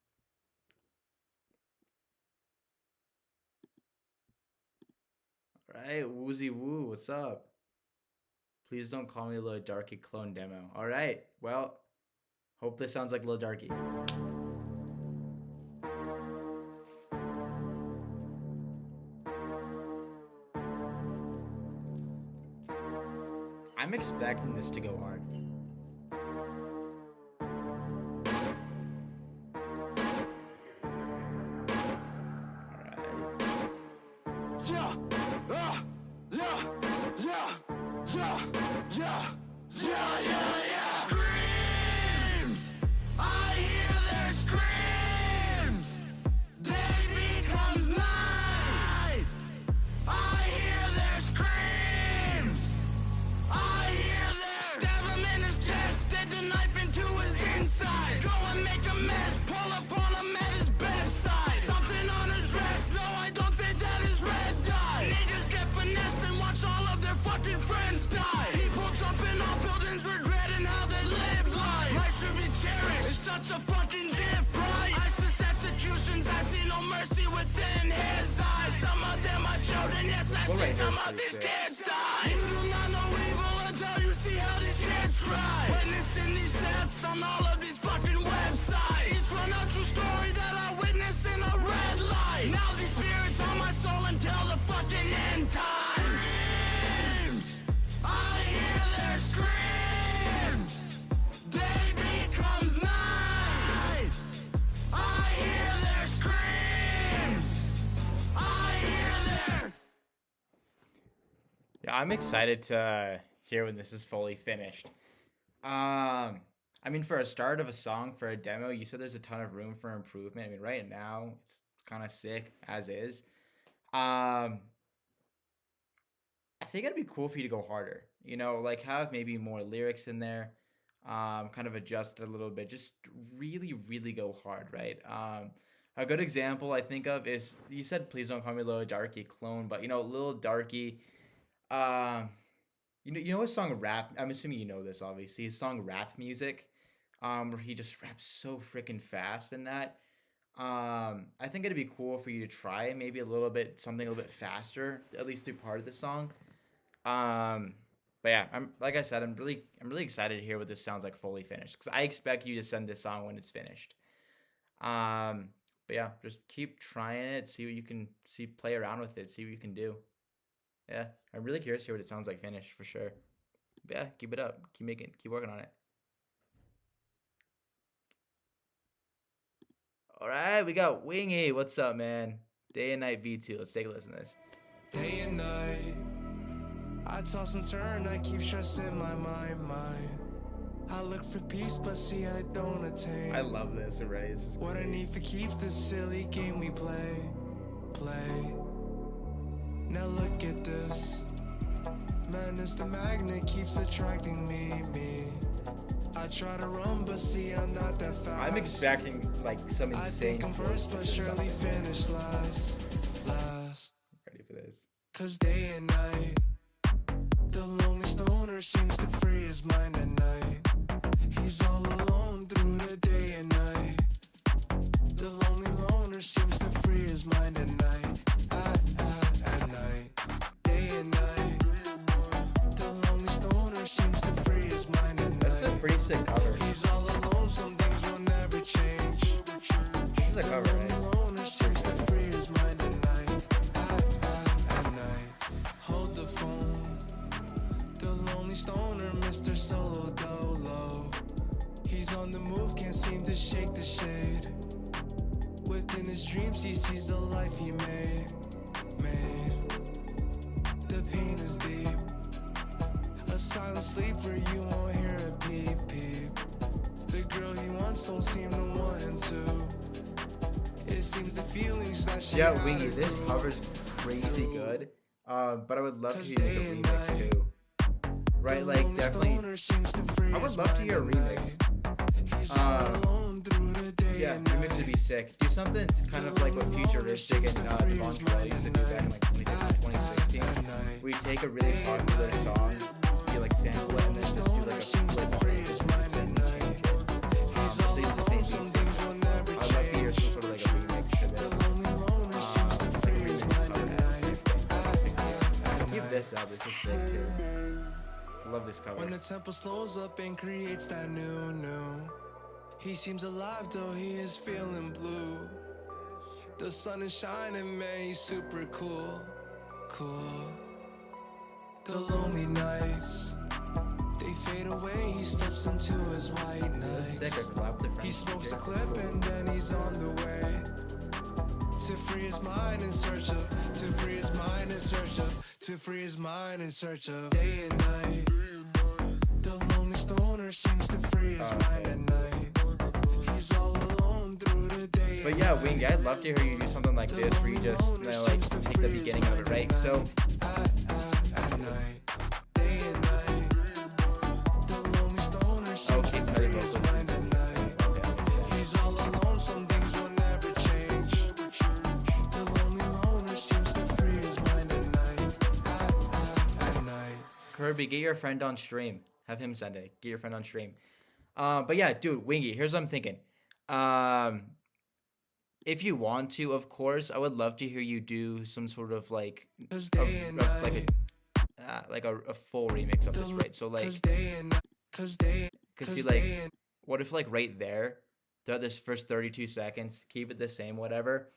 All right, Woozy Woo, what's up? Please don't call me Lil Darky clone demo. All right, well, hope this sounds like Lil Darky. I'm expecting this to go hard. Screams! I hear their screams! Day becomes night! I hear their screams! I hear their stab him in his chest, stick the knife into his inside. Go and make a mess, pull up on him at his bedside. Something unaddressed, no, I don't think that is red dye. Niggas get finessed and watch all of their fucking friends die. People jumping off buildings, regretting how they lived life. Life should be cherished, it's such a fucking gift, right? ISIS executions, I see no mercy within his eyes. Some of them are children, yes, I see some of these kids die. You do not know evil until you see how these kids cry. Witnessing these steps on all of these fucking websites. Each one a true story that I witnessed in a red light. Now these spirits on my soul until the fucking end times. Screams! I hear their screams! Day becomes night! Yeah, I'm excited to hear when this is fully finished. I mean, for a start of a song, for a demo, you said there's a ton of room for improvement. I mean, right now it's kind of sick as is. Um, I think it'd be cool for you to go harder. You know, like have maybe more lyrics in there. Kind of adjust it a little bit. Just really, really go hard, right? A good example I think of is you said please don't call me Lil Darky clone, but you know, Lil Darky, um, you know his song Rap. I'm assuming you know this, obviously. His song Rap Music, where he just raps so freaking fast in that. I think it'd be cool for you to try maybe a little bit something a little bit faster, at least through part of the song. Um, but yeah, I'm like I said, I'm really excited to hear what this sounds like fully finished because I expect you to send this song when it's finished. Um, but yeah, just keep trying it, see what you can see, play around with it, see what you can do. Yeah, I'm really curious to hear what it sounds like finished for sure. But yeah, keep it up, keep working on it. All right, we got Wingy. What's up, man? Day and Night V2. Let's take a listen to this. Day and night, I toss and turn, I keep stressing my mind. I look for peace, but see I don't attain. I love this already. This is what I need for keeps this silly game we play. Now look at this. Madness, the magnet keeps attracting me. I try to run, but see I'm not that fast. I'm expecting like some insane. I think I'm first, but surely finish last. Ready for this? Cause day and night, the lonely stoner seems to free his mind at night. He's all alone through the day and night. The lonely loner seems to free his mind at night. At night, day and night. The lonely stoner seems to free his mind at night. That's a pretty sick cover. He's all alone, some things will never change. This is a cover, right? The lonely loner seems to free his mind at night. At night, hold the phone. The lonely stoner, Mr. Solo Dolo. He's on the move, can't seem to shake the shade. Within his dreams, he sees the life he made. The pain is deep. A silent sleeper, you won't hear a peep peep. The girl he wants don't seem to want him to. It seems the feelings that she Yeah, had Wingy, are this gone cover's crazy good. But I would love to 'Cause hear day the and remix night, too. Right, the like lonely definitely. stoner seems to free I would his love to mind hear a at remix. night. He's all alone through the day Yeah, and remix night. would be sick. Do something kind of like what Futuristic and Devon Curl used to do back in like 2016. We take a really popular song, you like sample it, and then just do like a flip on it, just and then change it. Just use the same beats. I'd love to hear some sort of like a remix to this. Like a remix cover as sick. Keep this up. This is sick too. I love this cover. When the tempo slows up and creates that new. He seems alive though he is feeling blue. The sun is shining, man, he's super cool. The lonely nights, they fade away, he steps into his white nights. Sick. I collab the He French smokes a DJ. clip and then he's on the way. To free his mind in search of, to free his mind in search of, to free his mind in search of day and night. The lonely stoner seems to free his mind at night. He's all alone through the day. But yeah, Wingy, I'd love to hear you do something like this where you just like take the beginning of it, right? So At night, day and night. The lonely stoner seems okay, to cutting free vocals. his mind at night. Okay, that makes sense. He's all alone, some things will never change. The lonely loner seems to free his mind at night. At night. Kirby, get your friend on stream. Have him send it. Get your friend on stream. But yeah, dude, Wingy, here's what I'm thinking. If you want to, of course, I would love to hear you do some sort of like a full remix of this, right? So like, cause see, like, what if like right there, throughout this first 32 seconds, keep it the same, whatever.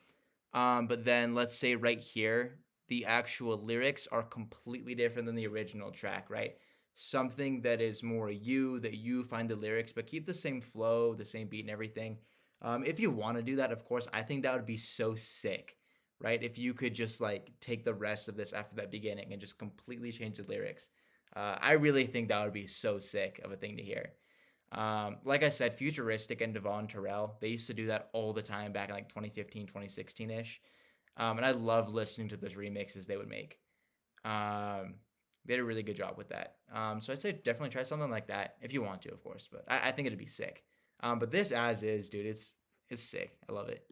But then let's say right here, the actual lyrics are completely different than the original track, right? Something that is more you, that you find the lyrics, but keep the same flow, the same beat and everything. If you want to do that, of course, I think that would be so sick, right? If you could just like take the rest of this after that beginning and just completely change the lyrics, I really think that would be so sick of a thing to hear. Like I said, Futuristic and Devon Terrell, they used to do that all the time back in like 2015, 2016-ish. And I love listening to those remixes they would make. They did a really good job with that. So I'd say definitely try something like that if you want to, of course. But I think it'd be sick. But this as is, dude, it's sick. I love it.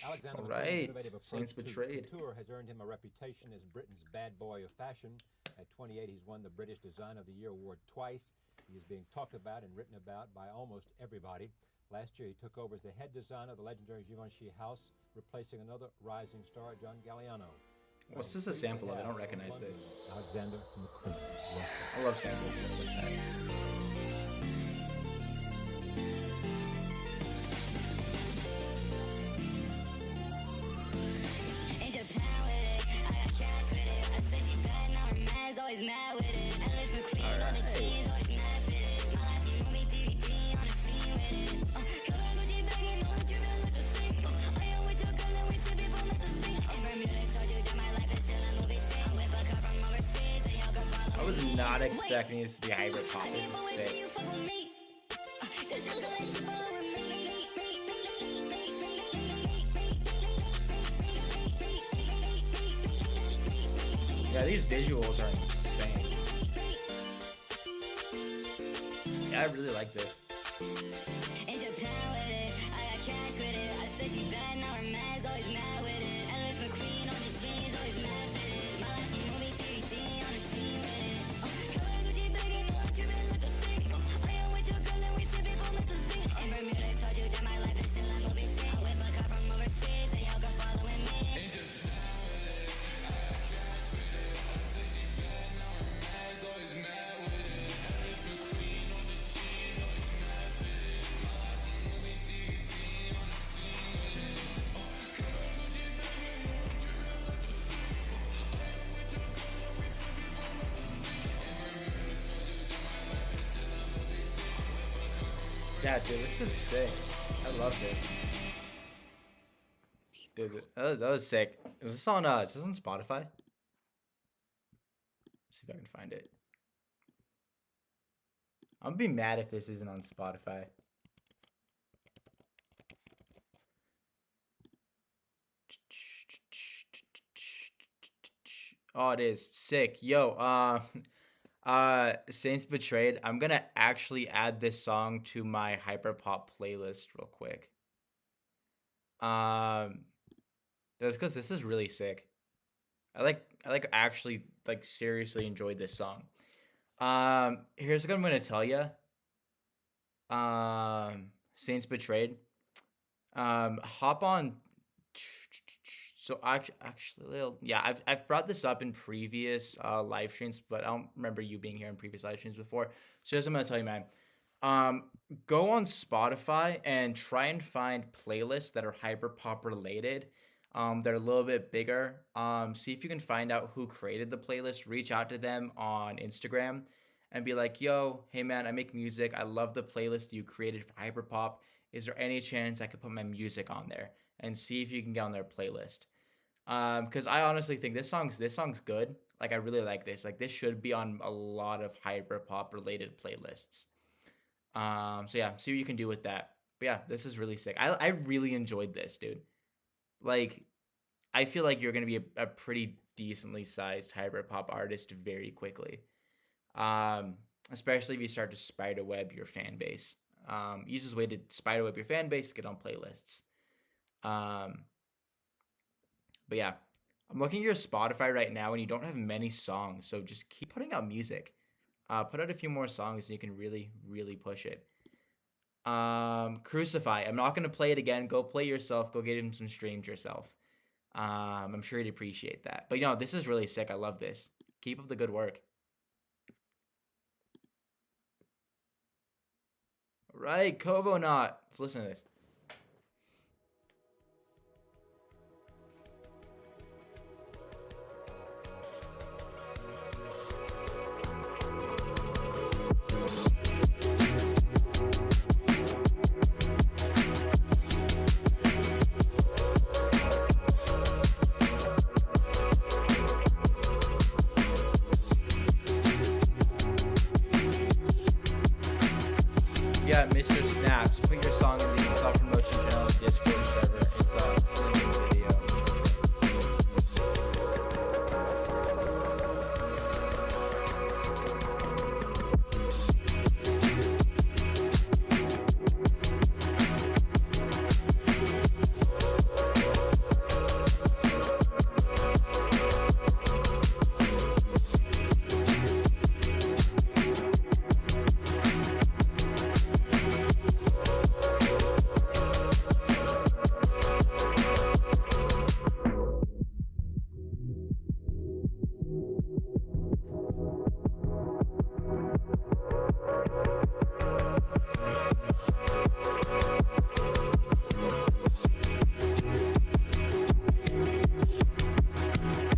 Alexander All McQueen's right, innovative approach Saints to Betrayed. couture has earned him a reputation as Britain's bad boy of fashion. At 28, he's won the British Design of the Year award twice. He is being talked about and written about by almost everybody. Last year, he took over as the head designer of the legendary Givenchy house, replacing another rising star, John Galliano. What's this a sample of? I don't recognize this. Alexander McQueen. I love samples like that. Always mad with it. Alex McQueen on the cheese, always mad with it. My life from movie DVD on the scene with it. Color Gucci bagging on the driven like the sink. I am with your girl and we see people like the sink. In Bermuda, told you that my life is still a movie scene. I whip a car from overseas and your girls follow me. I was not expecting this to be hybrid pop. This is sick. Yeah, these visuals are insane. Yeah, I really like this. In Japan with it, I got cash with it. I said she bad, now her man's always mad with it. Alex McQueen on the jeans, always mad with it. My life from movie DVD on the scene with it. Color Gucci bagging on driven like the sink. I am with your girl and we see people like the sink. In Bermuda, told you that my life is still a movie scene. I whip a car from overseas and your girls following me. Yeah, dude, this is sick. I love this. Dude, that was sick. Is this on Spotify? Let's see if I can find it. I'm gonna be mad if this isn't on Spotify. Oh, it is. Sick. Yo, Saints Betrayed. I'm gonna actually add this song to my hyperpop playlist real quick. That's because this is really sick. I like actually like seriously enjoyed this song. Here's what I'm gonna tell you. Saints Betrayed. Hop on. So actually, yeah, I've brought this up in previous live streams, but I don't remember you being here in previous live streams before. So here's what I'm gonna tell you, man. Go on Spotify and try and find playlists that are hyperpop related. They're a little bit bigger. See if you can find out who created the playlist. Reach out to them on Instagram and be like, yo, hey man, I make music. I love the playlist you created for hyperpop. Is there any chance I could put my music on there? And see if you can get on their playlist. Because I honestly think this song's good. Like, I really like this. Like, this should be on a lot of hyperpop related playlists. So yeah, see what you can do with that. But yeah, this is really sick. I really enjoyed this, dude. Like, I feel like you're gonna be a pretty decently sized hyperpop artist very quickly. Especially if you start to spiderweb your fan base. Easiest way to spiderweb your fan base is get on playlists. But yeah, I'm looking at your Spotify right now and you don't have many songs, so just keep putting out music. Put out a few more songs and you can really, really push it. Crucify. I'm not gonna play it again. Go play yourself. Go get him some streams yourself. I'm sure he'd appreciate that. But you know, this is really sick. I love this. Keep up the good work. All right, Kovo Not. Let's listen to this. Yeah, Mr. Snaps, put your song in the self-promotion channel Discord server. It's linked in the video.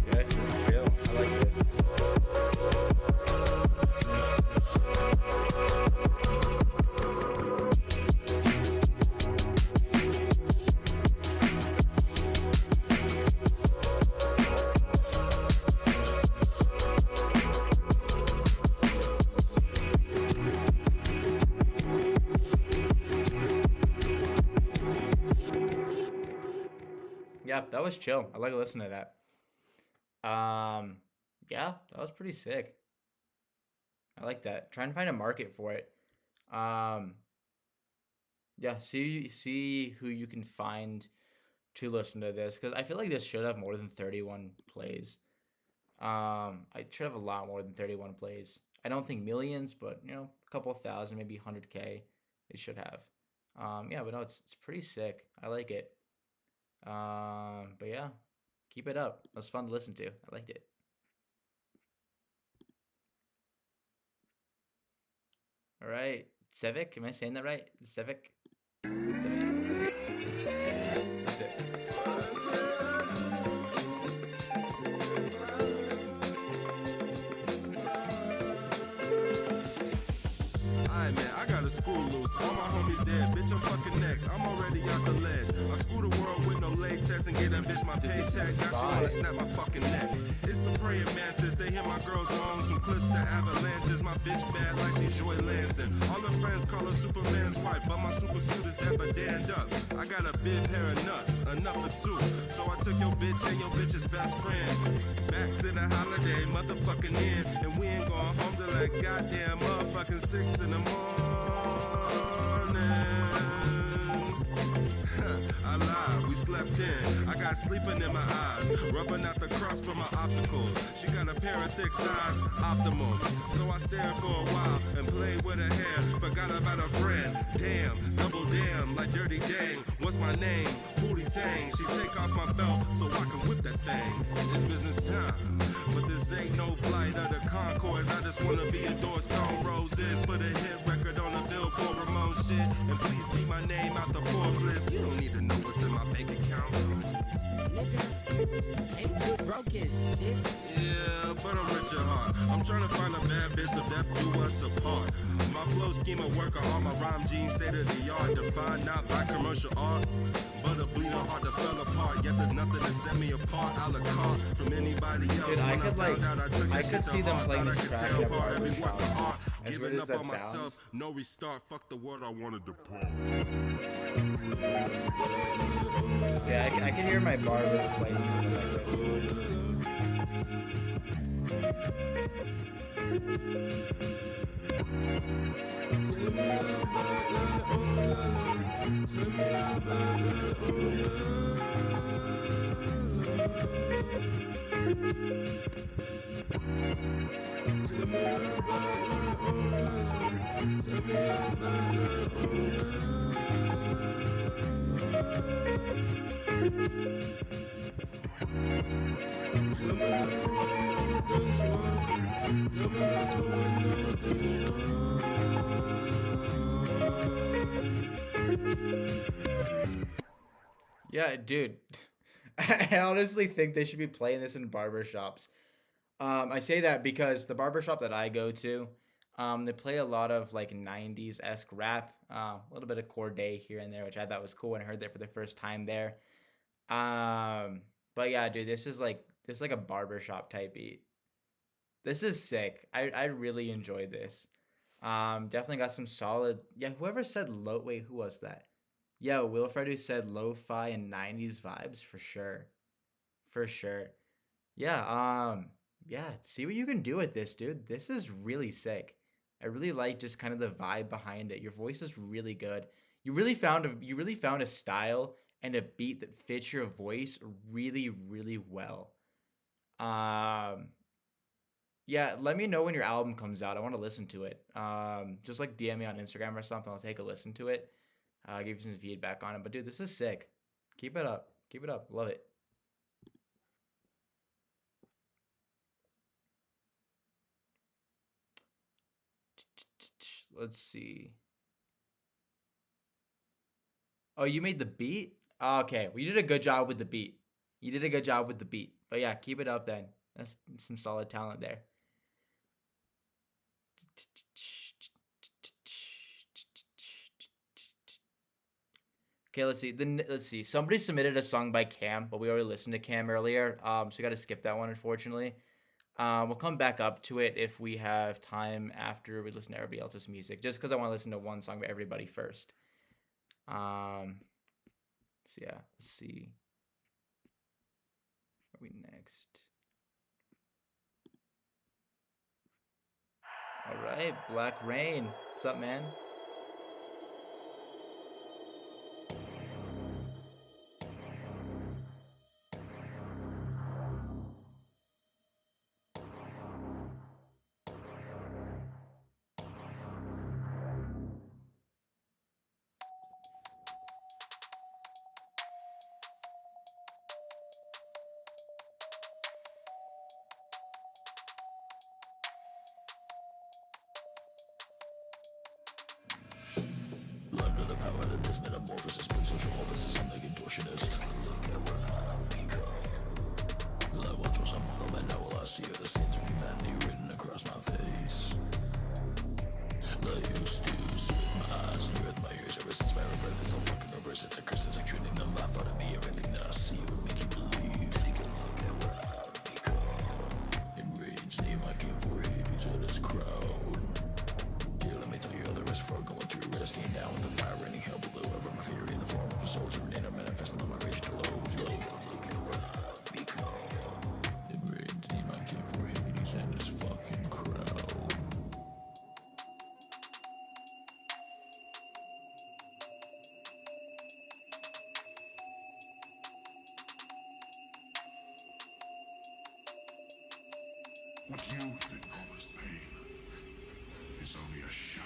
Yeah, this is chill. I like this. Yeah, that was chill. I like listening to that. Yeah, that was pretty sick. I like that. Trying to find a market for it. Yeah, see who you can find to listen to this, because I feel like this should have more than 31 plays. I should have a lot more than 31 plays. I don't think millions, but a couple thousand, maybe 100K. It should have. Yeah, but no, it's pretty sick. I like it. But yeah, keep it up. It was fun to listen to. I liked it. All right, Sevic. Am I saying that right? Sevic. Sevic. This is it. Alright, man, I got a screw loose. All my homies dead, bitch, I'm fucking next. I'm already out the ledge. I screw the world with no latex and get that bitch my paycheck. Now she wanna snap my fucking neck. It's the praying mantis. They hear my girls moans from cliffs to avalanches. My bitch bad like she's Joy Lansing. All her friends call her Superman's wife, but my super suit is Deborah Dan Duck. I got a big pair of nuts, enough for two. So I took your bitch and your bitch's best friend back to the holiday motherfucking inn, and we ain't going home till like goddamn motherfucking 6 in the morning. I lied, we slept in. I got sleeping in my eyes, rubbing out the crust from my optical. She got a pair of thick thighs, optimal. So I stared for a while and played with her hair. Forgot about a friend. Damn, double damn, like Dirty Dang. What's my name? Booty Tang. She take off my belt so I can whip that thing. It's business time, but this ain't no flight of the Concords. I just wanna be adored. Stone Roses, put a hit record on the Billboard Ramon shit, and please keep my name out the Forbes list. You don't need to know what's in my bank account. Nigga, ain't too broke as shit. Yeah, but I'm rich at heart. I'm trying to find a bad bitch to death do us apart. My flow scheme of work, all my rhyme genes state of the art, defined not by commercial art. But a bleeding heart that fell apart, yet there's nothing to set me apart. A la carte from anybody else. Dude, when I found out I took I that could shit see to them heart, playing thought I this could track tear at a apart every work of art. As Giving weird up as on that myself, sounds. no restart, fuck the world, I wanna depart. Yeah, I can hear my barber playing something like this. Yeah, dude. I honestly think they should be playing this in barbershops. I say that because the barbershop that I go to, they play a lot of like 90s-esque rap, a little bit of Corday here and there, which I thought was cool when I heard that for the first time there. But yeah, dude, this is like a barbershop type beat. This is sick. I really enjoyed this. Definitely got some solid. Yeah, whoever said low. Wait, who was that? Yeah, Wilfred who said lo-fi and 90s vibes for sure. For sure. Yeah, yeah, see what you can do with this, dude. This is really sick. I really like just kind of the vibe behind it. Your voice is really good. You really found a style and a beat that fits your voice really, really well. Yeah, let me know when your album comes out. I want to listen to it. Just like DM me on Instagram or something. I'll take a listen to it. Give you some feedback on it. But dude, this is sick. Keep it up. Keep it up. Love it. Let's see. Oh, you made the beat? Okay, well, you did a good job with the beat. You did a good job with the beat. But yeah, keep it up then. That's some solid talent there. Okay, let's see. Let's see. Somebody submitted a song by Cam, but we already listened to Cam earlier. So we got to skip that one, unfortunately. We'll come back up to it if we have time after we listen to everybody else's music, just because I want to listen to one song by everybody first. So yeah, let's see. Where are we next? All right, Black Rain. What's up, man? Under the power that this metamorphosis brings social offices, I'm the contortionist. Love once was a model, but now all I see are the sins of humanity written across my face. I used to see with my eyes and hear with my ears ever since my rebirth. It's all fucking reverse, it's a curse, it's like treating them life out of me. Everything that I see would make you believe. Enraged, name I came for Hades or this crowd. Yeah, let me tell you all the rest before going through rest. Came down with the fire raining hell below. Ever my fury in the form of a soldier. And I'm manifesting on my rage to low flow. Enraged, name I came for Hades and this fucking crowd. What you think all this pain is only a shadow.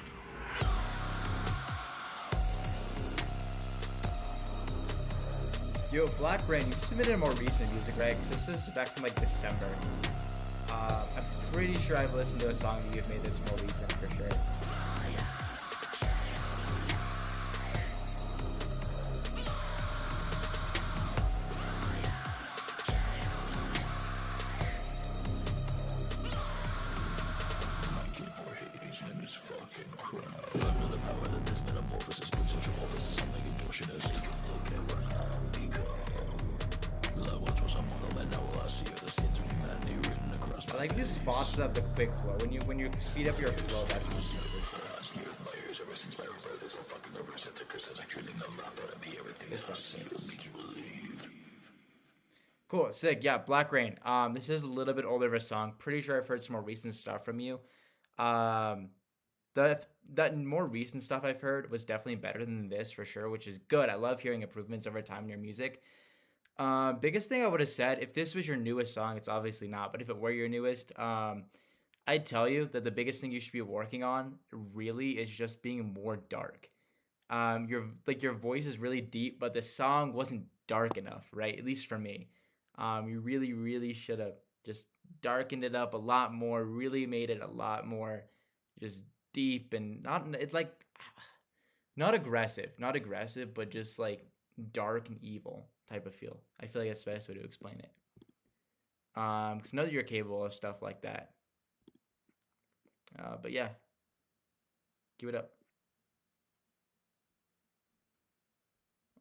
Yo, Black Rain, you've submitted more recent music, right? Because this is back from like December. I'm pretty sure I've listened to a song that you've made that's more recent for sure. Under the power that this metamorphosis brings social offices, I'm the contortionist. Love once was a model, but now all I see are the sins of humanity written across my I like these spots that have the quick flow. When you speed up your flow, that's easy. Cool, sick. Yeah, Black Rain. This is a little bit older of a song. Pretty sure I've heard some more recent stuff from you. That more recent stuff I've heard was definitely better than this for sure, which is good. I love hearing improvements over time in your music. Biggest thing I would have said, if this was your newest song, it's obviously not, but if it were your newest, I'd tell you that the biggest thing you should be working on really is just being more dark. Your voice is really deep, but the song wasn't dark enough, right? At least for me. You really, really should have just darkened it up a lot more, really made it a lot more just deep and not aggressive, but just like dark and evil type of feel. I feel like that's the best way to explain it. Because I know that you're capable of stuff like that. But yeah, give it up.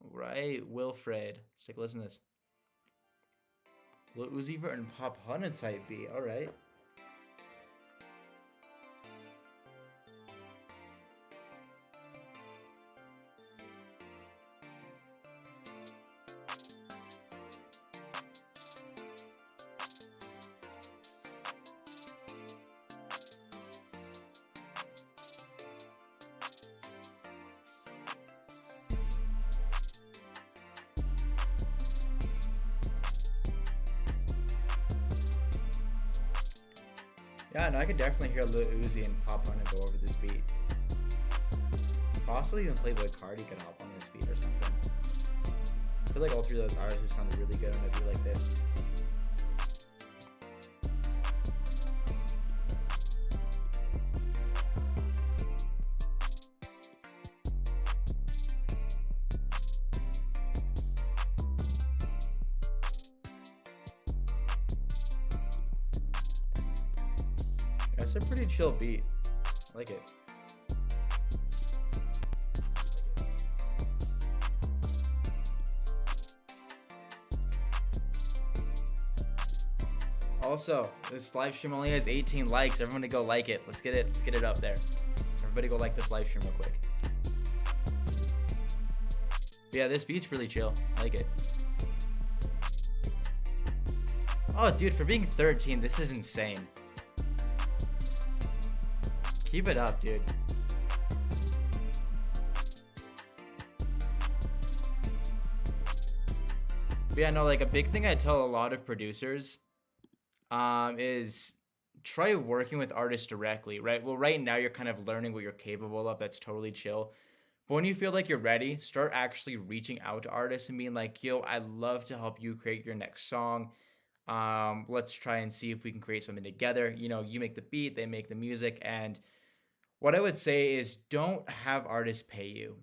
All right, Wilfred. Let's take a listen to this. Lil Uzi Vert and Pop Hunter type beat. All right. Yeah, no, I could definitely hear Lil Uzi and Pop Hunter go over this beat. Possibly even Playboy Cardi could hop on this beat or something. I feel like all three of those artists would sound really good on a beat like this. That's a pretty chill beat. I like it. Also, this live stream only has 18 likes. Everyone to go like it. Let's get it up there. Everybody go like this live stream real quick. But yeah, this beat's really chill. I like it. Oh, dude, for being 13, this is insane. Keep it up, dude. But yeah, no, like a big thing I tell a lot of producers is try working with artists directly, right? Well, right now you're kind of learning what you're capable of. That's totally chill. But when you feel like you're ready, start actually reaching out to artists and being like, yo, I'd love to help you create your next song. Let's try and see if we can create something together. You know, you make the beat, they make the music. And what I would say is don't have artists pay you.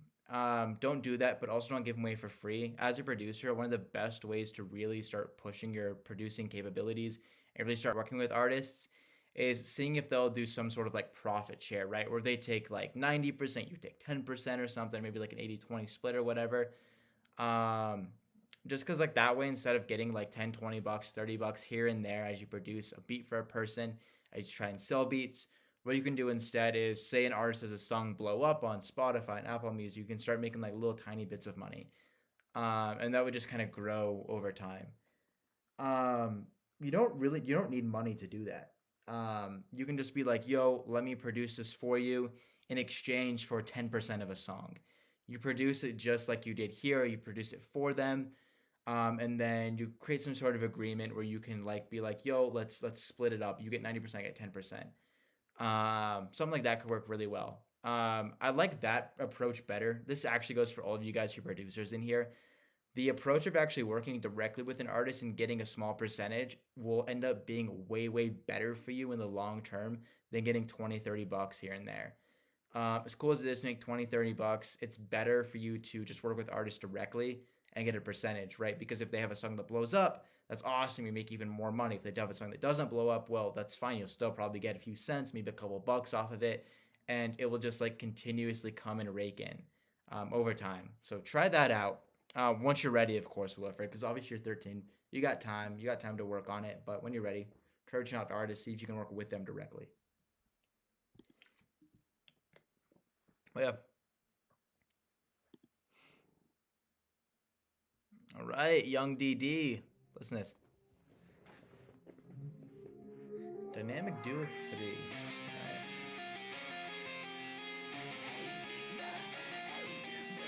Don't do that, but also don't give them away for free. As a producer, one of the best ways to really start pushing your producing capabilities and really start working with artists is seeing if they'll do some sort of like profit share, right? Where they take like 90%, you take 10% or something, maybe like an 80-20 split or whatever. Just because like that way, instead of getting like 10, 20 bucks, 30 bucks here and there as you produce a beat for a person, as you try and sell beats, what you can do instead is say an artist has a song blow up on Spotify and Apple Music, you can start making like little tiny bits of money. And that would just kind of grow over time. You don't need money to do that. You can just be like, yo, let me produce this for you in exchange for 10% of a song. You produce it just like you did here, you produce it for them. And then you create some sort of agreement where you can like be like, yo, let's split it up. You get 90%, I get 10%. Something like that could work really well. I like that approach better. This actually goes for all of you guys who are producers in here. The approach of actually working directly with an artist and getting a small percentage will end up being way, way better for you in the long term than getting 20, 30 bucks here and there. As cool as it is to make 20, 30 bucks, it's better for you to just work with artists directly and get a percentage, right? Because if they have a song that blows up, that's awesome. You make even more money. If they have a song that doesn't blow up, well, that's fine. You'll still probably get a few cents, maybe a couple bucks off of it, and it will just like continuously come and rake in over time. So try that out. Once you're ready, of course, Wilfred, because obviously you're 13. You got time to work on it. But when you're ready, try reaching out to artists, see if you can work with them directly. Oh, yeah. All right, Young DD. Listen to this. Dynamic Duo 3.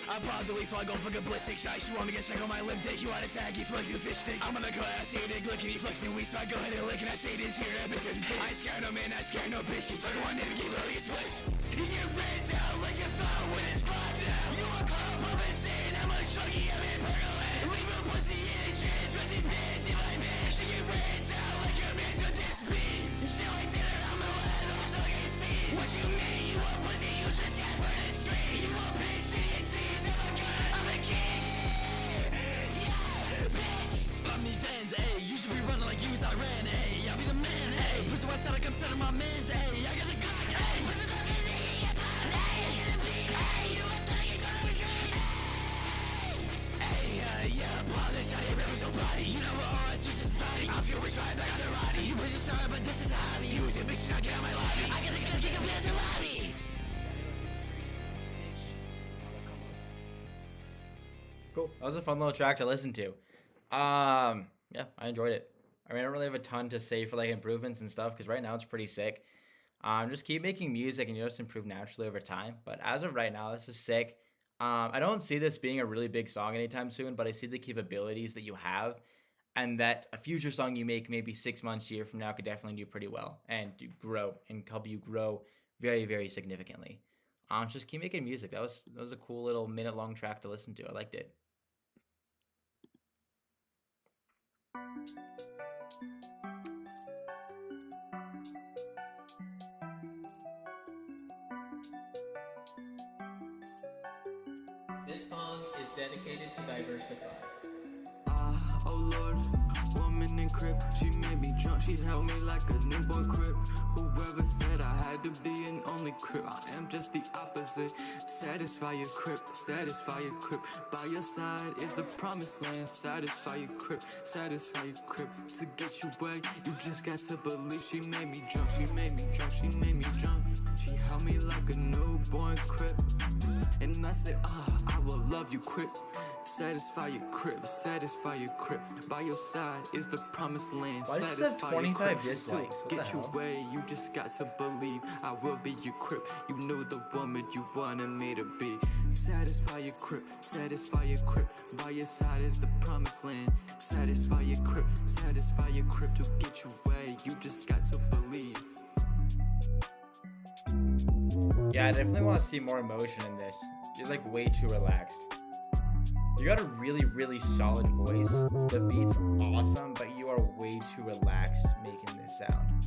I popped the weed, so I go for a ballistic shot. She want me to get sick on my lip dick. You want to tag, you flex, you fish sticks. I'm gonna go out, I say dick, look at you flexing weak, so I go ahead and lick, and I say this here, that bitch is a dick. I ain't scared no man, I scared no bitch. She's talking one name, get low, get split. You get ran down like a thought when it's blocked down. You a club, I'm insane, I'm a druggie, I'm in Berlin. Leave a pussy in a chance, 50 bands in my man. She get ran down like a man to this beat. She like dinner, I'm a lad, I'm so get seen. What you mean, you a pussy, you just got for the screen. You a bitch, city and cheese, I'm a gun, I'm a king. Yeah, bitch. I'm these ends, ayy. You should be running like you was Iran, ayy. I'll be the man, ayy. Pussy west side, like I'm setting my mans, ayy. I got the gun, ayy. Pussy got me, ayy. I get the beat, ayy. You was telling it, gonna be scream, ayy. Yeah, blow this shot, it was your body. You know we're alright, you just body. I feel rich, right, I got the roddy. You pussy star, but this is a hobby. You was a bitch, now get out my lobby. I got the gun, kick up, yes, a lobby. Cool. That was a fun little track to listen to. Yeah, I enjoyed it. I mean, I don't really have a ton to say for like improvements and stuff because right now it's pretty sick. Just keep making music and you'll just improve naturally over time. But as of right now, this is sick. I don't see this being a really big song anytime soon, but I see the capabilities that you have. and that a future song you make maybe 6 months, a year from now could definitely do pretty well and grow and help you grow very, very significantly. Just keep making music. That was a cool little minute-long track to listen to. I liked it. This song is dedicated to Diversify. Oh Lord, woman in crib, she made me drunk, she held me like a newborn crib. Whoever said I had to be an only crib, I am just the opposite. Satisfy your crib, satisfy your crib. By your side is the promised land. Satisfy your crib, satisfy your crib. To get you where you just got to believe. She made me drunk, she made me drunk, she made me drunk. She held me like a newborn crib, and I said, I will love you quick. Satisfy your crib, satisfy your crib. By your side is the promised land. Why does it have Satisfy 25 your crib. dislikes? What Get the you hell? where you just got to believe. I will be your crib. You know the woman you wanted me to be. Satisfy your crib, satisfy your crib. By your side is the promised land. Satisfy your crib to get you where you just got to believe. Yeah, I definitely want to see more emotion in this. You're like way too relaxed. You got a really, really solid voice. The beat's awesome, but you are way too relaxed making this sound.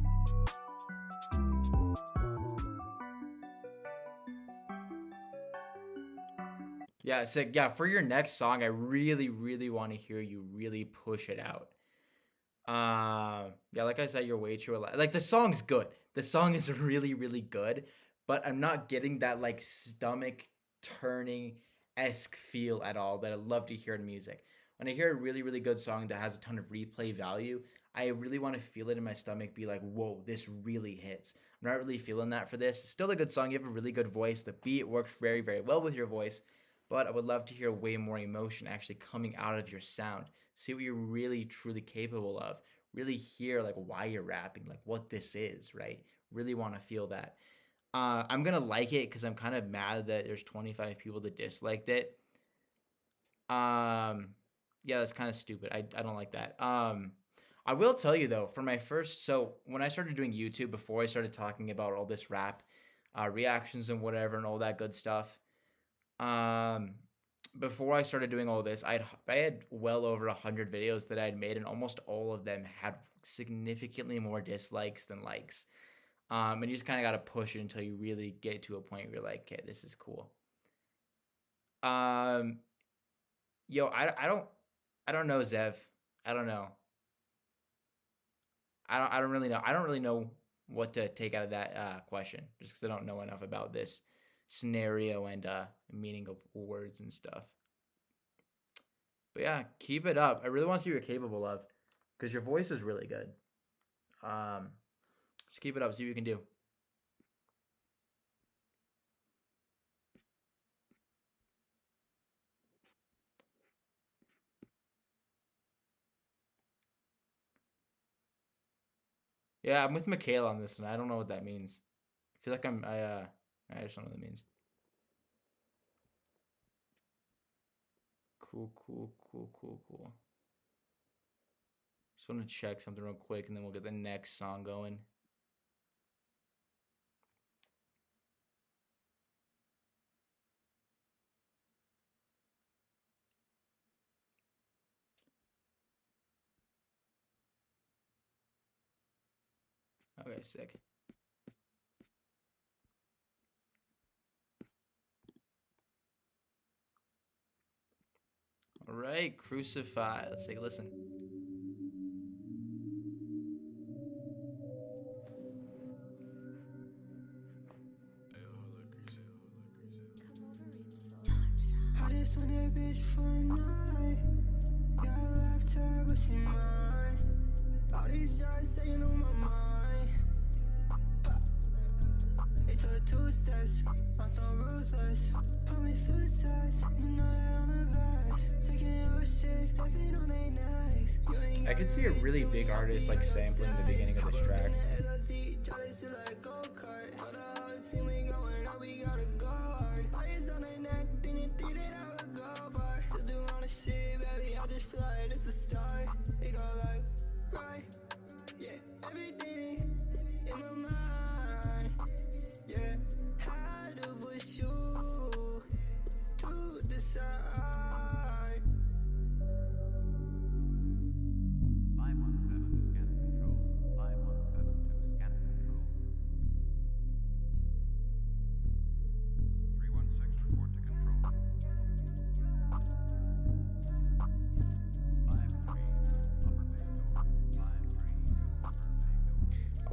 Yeah, sick. Yeah, for your next song, I really, really want to hear you really push it out. Yeah, like I said, you're way too relaxed. Like, the song's good. The song is really, really good, but I'm not getting that like stomach turning-esque feel at all that I love to hear in music. When I hear a really, really good song that has a ton of replay value, I really want to feel it in my stomach, be like, whoa, this really hits. I'm not really feeling that for this. It's still a good song. You have a really good voice. The beat works very, very well with your voice, but I would love to hear way more emotion actually coming out of your sound. See what you're really, truly capable of. Really hear like why you're rapping, like what this is, right? Really want to feel that. I'm going to like it because I'm kind of mad that there's 25 people that disliked it. Yeah, that's kind of stupid. I don't like that. I will tell you, though, for my first... So, when I started doing YouTube, before I started talking about all this rap, reactions and whatever and all that good stuff, before I started doing all this, I had well over 100 videos that I had made, and almost all of them had significantly more dislikes than likes. And you just kind of got to push it until you really get to a point where you're like, okay, this is cool. Yo, I don't know, Zev. I don't know. I don't really know. I don't really know what to take out of that question, just because I don't know enough about this scenario and meaning of words and stuff. But yeah, keep it up. I really want to see what you're capable of, because your voice is really good. Just keep it up, see what you can do. Yeah, I'm with Michaela on this, and I don't know what that means. I feel like I just don't know what that means. Cool. Just want to check something real quick, and then we'll get the next song going. Okay, sick. All right, Crucify. Let's take a listen. I just want that bitch for a night. Yeah, I left her, but she mine. All these shots staying on my mind. It took 2 steps, I'm so ruthless. Put me through tests, you know that I'm the best. Taking your shit, stepping on their necks. I could see a really big artist like sampling the beginning of this track. Still do all the shit, baby. I just feel like it's a start. It go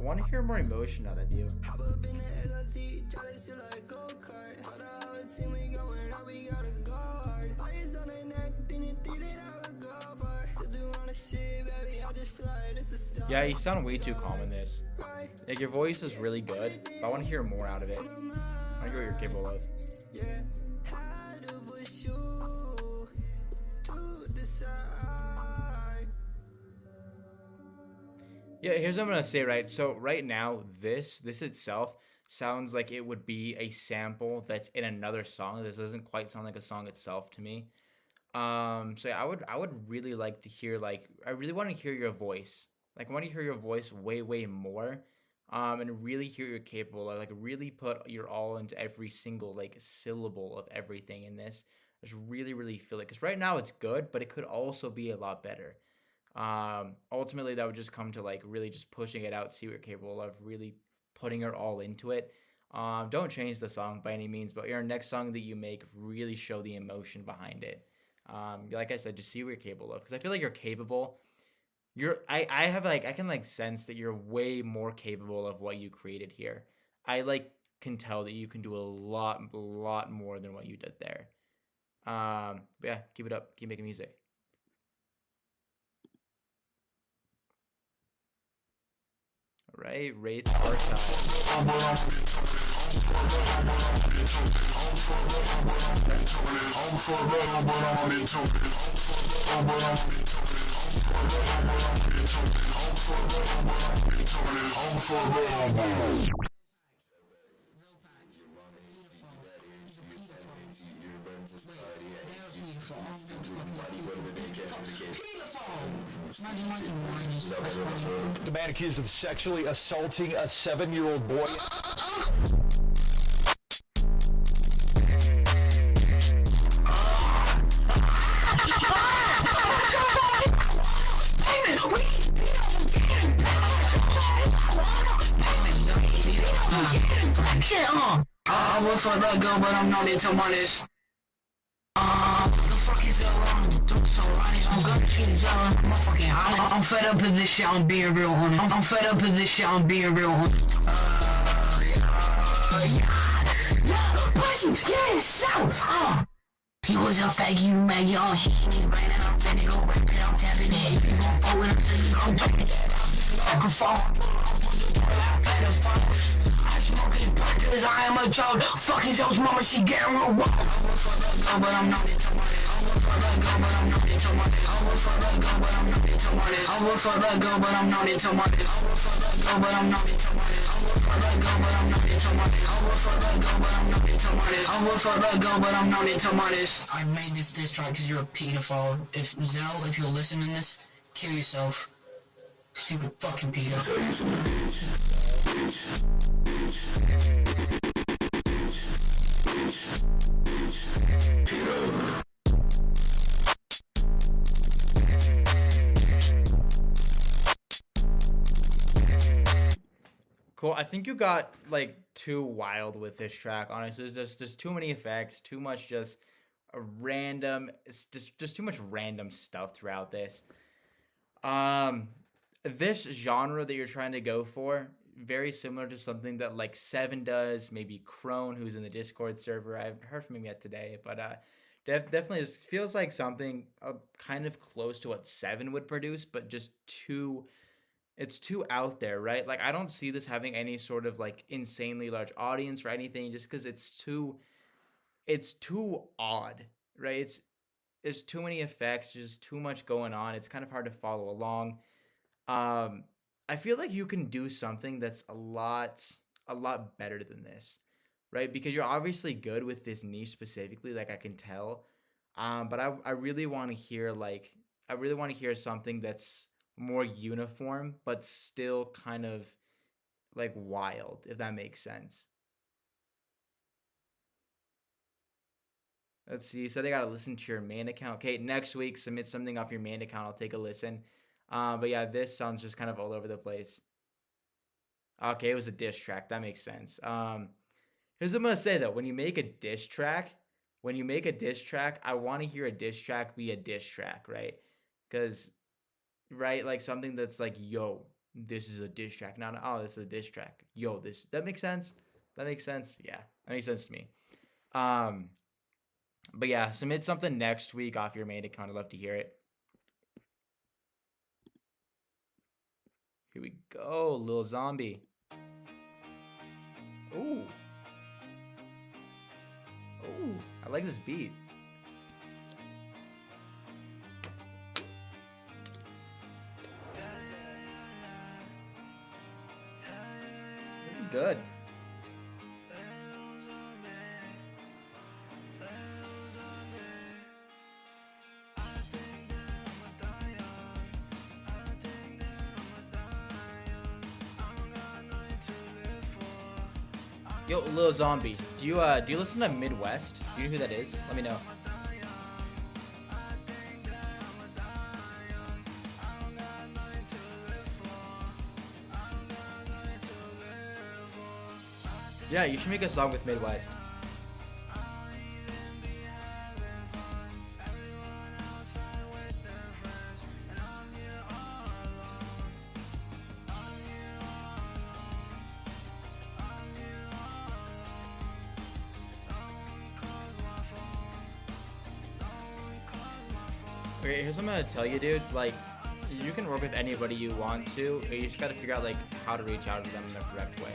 I want to hear more emotion out of you. Yeah, you sound way too calm in this. Like, your voice is really good, but I want to hear more out of it. I want to hear what you're capable of. Yeah, here's what I'm gonna say, right? So right now, this itself sounds like it would be a sample that's in another song. This doesn't quite sound like a song itself to me. So yeah, I would really like to hear, like, I really want to hear your voice. Like, I want to hear your voice way more. And really hear you're capable of, like, really put your all into every single, like, syllable of everything in this. Just really feel it. Because right now it's good, but it could also be a lot better. Ultimately that would just come to, like, really just pushing it out, see what you're capable of, really putting your all into it. Don't change the song by any means, but your next song that you make, really show the emotion behind it. Like I said, just see what you're capable of, because I feel like you're capable. I have, like, I can, like, sense that you're way more capable of what you created here. I, like, can tell that you can do a lot more than what you did there. But yeah, keep it up, keep making music. All right, Wraith The man accused of sexually assaulting a 7-year-old boy. I will for that girl, but I'm not into money. I'm fed up with this shit, I'm being real honey. I'm fed up with this shit, I'm being real honey. You was a faggy, you maggie, oh shit. I'm finna go rip it, I'm tapping it. If you gon' pull it, I'm telling you, I'm talking that. Microphone. I smoke it cause I am a child. Fuck his house, mama, she getting real wild. But I'm not into money. I will for that girl, but I'm not into money. I made this diss track because you're a pedophile. If Zell, if you're listening to this, kill yourself. Stupid fucking pedo. Cool. I think you got, like, too wild with this track. Honestly, there's too many effects, too much just a random. It's just too much random stuff throughout this. This genre that you're trying to go for, very similar to something that, like, Seven does, maybe Crone, who's in the Discord server. I haven't heard from him yet today, but definitely just feels like something kind of close to what Seven would produce, but just it's too out there, right? Like, I don't see this having any sort of, like, insanely large audience or anything, just because it's too odd, right? There's too many effects, just too much going on. It's kind of hard to follow along. I feel like you can do something that's a lot better than this, right? Because you're obviously good with this niche specifically, like, I can tell. But I really want to hear, like, something that's more uniform, but still kind of, like, wild, if that makes sense. Let's see. So they got to listen to your main account. Okay, next week, submit something off your main account. I'll take a listen. But yeah, this sounds just kind of all over the place. Okay, it was a diss track. That makes sense. Here's what I'm going to say, though. When you make a diss track, I want to hear a diss track be a diss track, right? Because, right, like, something that's like, yo, this is a diss track. Not, oh, this is a diss track. Yo, that makes sense? That makes sense? Yeah, that makes sense to me. But yeah, submit something next week off your main account. I'd love to hear it. Here we go, Lil Zombie. Ooh. Ooh, I like this beat. This is good. Yo, Lil Zombie, do you listen to Midwest? Do you know who that is? Let me know. Yeah, you should make a song with Midwest. Okay, here's what I'm gonna tell you, dude. Like, you can work with anybody you want to. You just gotta figure out like how to reach out to them in the correct way.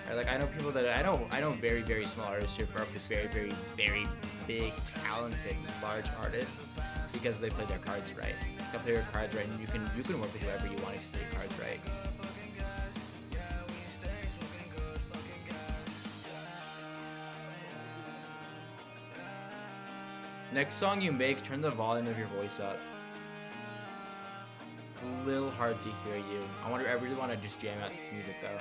Right, like I know people that I know very, very small artists who work with very, very, very big, talented, large artists because they play their cards right. They play your cards right, and you can work with whoever you want if you play your cards right. Next song you make, turn the volume of your voice up. It's a little hard to hear you. I really want to just jam out this music though.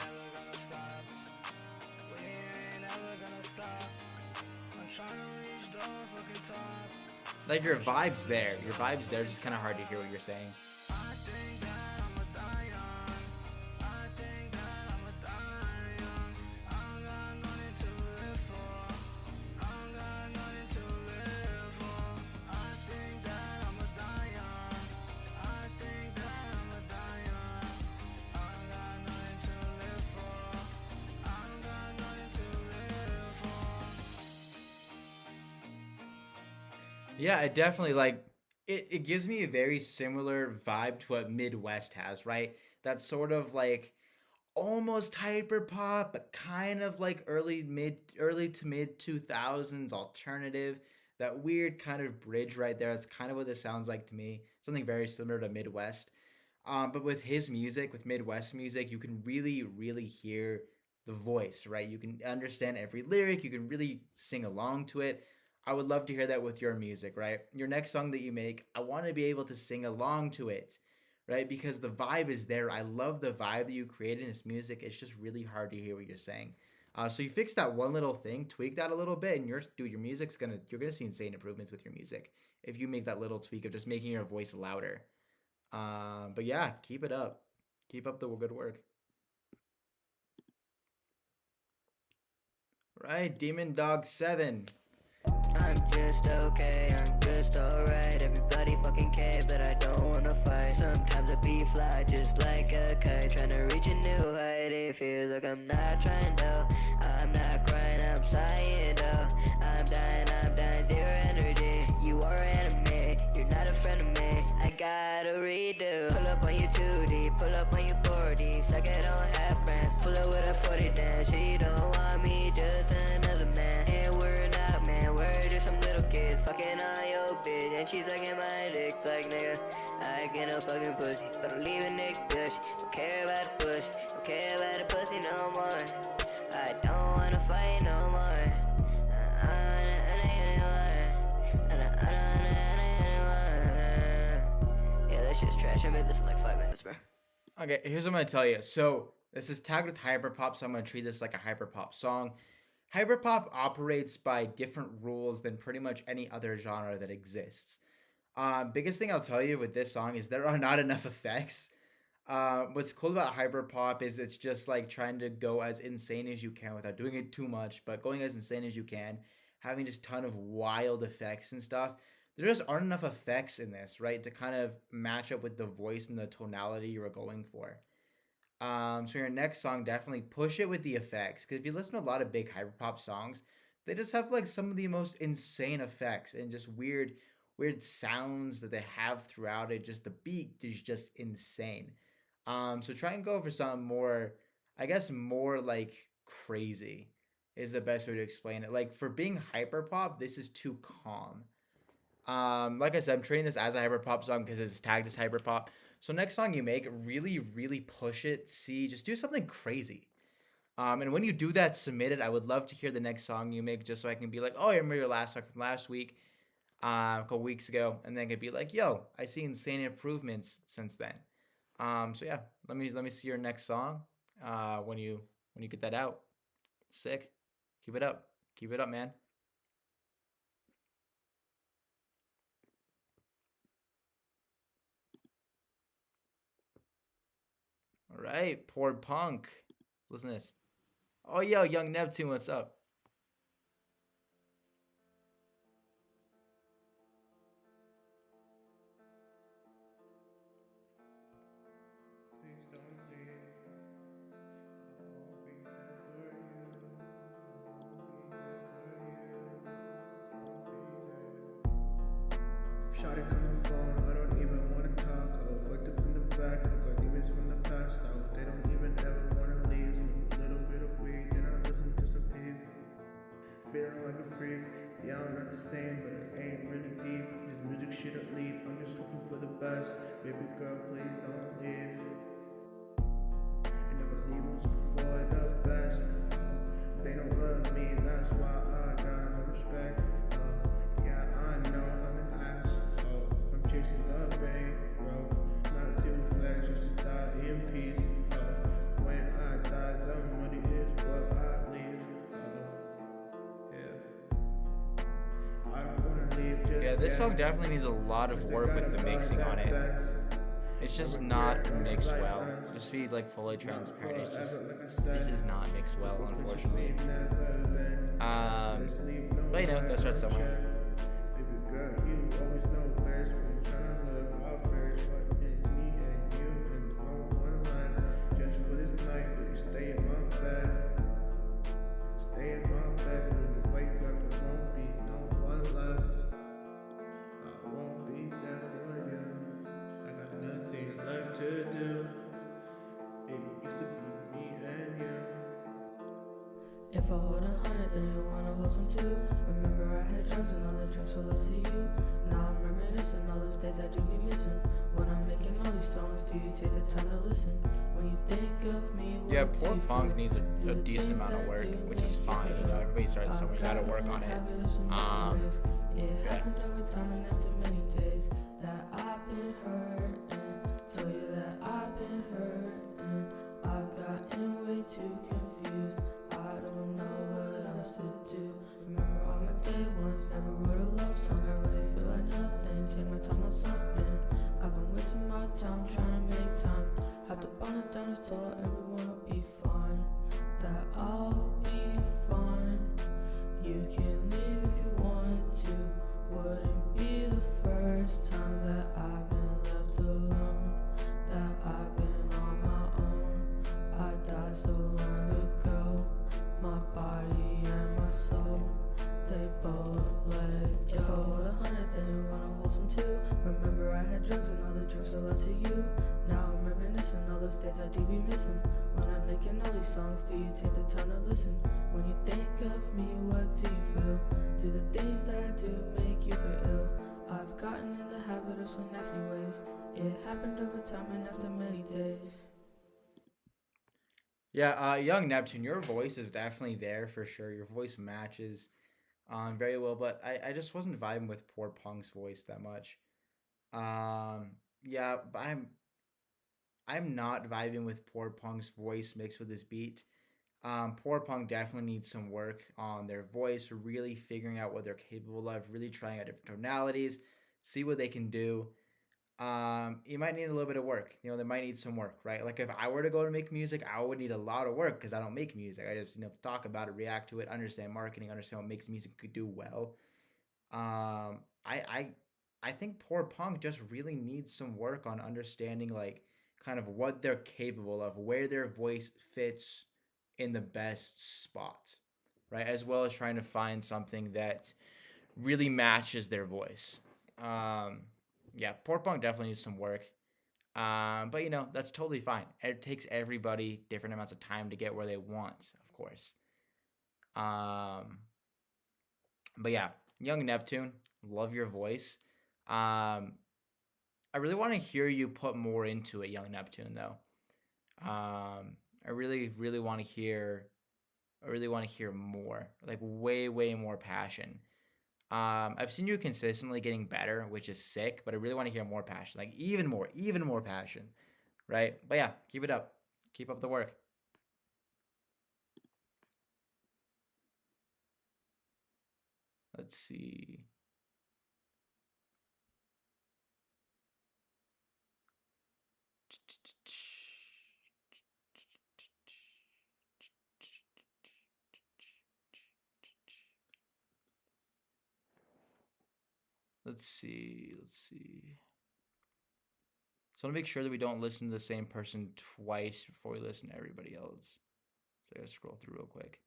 Like your vibe's there. Your vibe's there, it's just kind of hard to hear what you're saying. Yeah, it definitely like it gives me a very similar vibe to what Midwest has, right? That sort of like almost hyper pop, but kind of like early to mid 2000s alternative. That weird kind of bridge right there. That's kind of what this sounds like to me. Something very similar to Midwest. But with his music, with Midwest music, you can really, really hear the voice, right? You can understand every lyric. You can really sing along to it. I would love to hear that with your music, right? Your next song that you make, I want to be able to sing along to it, right? Because the vibe is there. I love the vibe that you create in this music. It's just really hard to hear what you're saying. So you fix that one little thing, tweak that a little bit, and your music's you're gonna see insane improvements with your music if you make that little tweak of just making your voice louder. But yeah, keep it up. Keep up the good work. Right, Demon Dog 7. I'm just okay, I'm just alright. Everybody fucking care, but I don't wanna fight. Sometimes I be fly just like a kite, trying to reach a new height. It feels like I'm not trying to. I'm not crying, I'm sighing though. I'm dying, zero energy. You are an enemy, you're not a friend of me. I gotta redo. Pull up on you 2D, pull up on you 4D. Suck it, don't have friends. Pull up with a 40 dash. She don't want me, just another man. And we're not, man, we're just some little kids. Fucking on your bitch, and she's sucking my dick. Like, nigga, I get no fucking pussy, but I'm leaving Nick Bush. Don't care about the push, don't care about the pussy no more. I don't wanna fight no more. Yeah, that shit's trash. I made this in like 5 minutes, bro. Okay, here's what I'm gonna tell you. So this is tagged with hyperpop, so I'm gonna treat this like a hyperpop song. Hyperpop operates by different rules than pretty much any other genre that exists. Biggest thing I'll tell you with this song is there are not enough effects. What's cool about hyperpop is it's just like trying to go as insane as you can without doing it too much, but going as insane as you can, having just ton of wild effects and stuff. there just aren't enough effects in this, right, to kind of match up with the voice and the tonality you were going for. So your next song, definitely push it with the effects, because if you listen to a lot of big hyperpop songs, they just have like some of the most insane effects and just weird sounds that they have throughout it. Just the beat is just insane. So try and go for something more, I guess, more like crazy is the best way to explain it. Like for being hyperpop, this is too calm. Like I said, I'm treating this as a hyperpop song because it's tagged as hyperpop. So next song you make, really, really push it. See, just do something crazy. And when you do that, submit it. I would love to hear the next song you make, just so I can be like, oh, I remember your last song from last week, a couple weeks ago, and then I could be like, yo, I see insane improvements since then. So yeah, let me see your next song. When you get that out, sick. Keep it up, man. All right, Poor Punk. Listen to this. Oh, yo, Young Neptune, what's up? Shawty on the phone, I don't even wanna talk. Oh, fucked up in the back, I got demons from the past. Oh, they don't even ever wanna leave. Smoke a little bit of weed, then I listen to some people. Feeling like a freak, yeah, I'm not the same, but it ain't really deep. This music shit a leap, I'm just looking for the best. Baby girl, please don't leave. You never leave us for the best. They don't love me, that's why I got no respect. Yeah, I know I'm an ass. I'm chasing the bank, bro. Not to flex, just to die in peace. When I die, the money is what I leave. Yeah. I don't wanna leave just Yeah, this song definitely needs a lot of work with the mixing on it. It's just not mixed well. Just to be like fully transparent, it's just this is not mixed well, unfortunately. But you know, gotta start somewhere. Baby girl, you always know best when you're trying to look all first. But it's me and you and on one line. Just for this night, baby, stay in my bed. Stay in my bed. When you wake up, there won't be no one left. I won't be there for you. I got nothing left to do. It used to be me and you. If I hold 100, then you wanna hold some too. Remember I had drugs and all the drugs were love to you. Now I'm reminiscing all those days I do be missing. When I'm making all these songs, do you take the time to listen? When you think of me, Yeah, Poor Punk needs a decent amount of work, which is fine. You know, everybody starts somewhere, you gotta work on it. It happened over time and after many days that I've been hurting. Tell you that I've been hurting. I've gotten way too confused. I don't know what else to do. Remember all my day ones, never wrote a love song. I really feel like nothing. Take my time on something. I've been wasting my time trying to make time. Hopped up on the down, just told everyone will be fine. That I'll be fine. You can leave if you want to. Wouldn't be the first time that I've been left alone. That I've been on my own. I died so long ago. My body and my soul, they both let go. If I hold 100, then you wanna hold some too. Remember I had drugs and all the drugs were love to you. Now I'm reminiscing all those days I do be missing. When I'm making all these songs, do you take the time to listen? When you think of me, what do you feel? Do the things that I do make you feel ill? I've gotten in the habit of some nasty ways. It happened over time and after many days. Yeah, Young Neptune, your voice is definitely there for sure. Your voice matches very well, but I just wasn't vibing with Poor Punk's voice that much. Yeah, but I'm not vibing with Poor Punk's voice mixed with his beat. Poor Punk definitely needs some work on their voice, really figuring out what they're capable of, really trying out different tonalities, see what they can do. You might need a little bit of work. You know, they might need some work, right? Like if I were to go to make music, I would need a lot of work because I don't make music. I just, talk about it, react to it, understand marketing, understand what makes music do well. I think Poor Punk just really needs some work on understanding like kind of what they're capable of, where their voice fits in the best spots, right? As well as trying to find something that really matches their voice. Yeah, Poor Punk definitely needs some work. But you know, that's totally fine. It takes everybody different amounts of time to get where they want, of course. But yeah, Young Neptune, love your voice. I really want to hear you put more into it, Young Neptune, though. I really, really want to hear. I really want to hear more, like way, way more passion. I've seen you consistently getting better, which is sick, but I really want to hear more passion, like even more passion, right? But yeah, keep it up. Keep up the work. Let's see. Let's see. Let's see. So I want to make sure that we don't listen to the same person twice before we listen to everybody else. So I gotta scroll through real quick.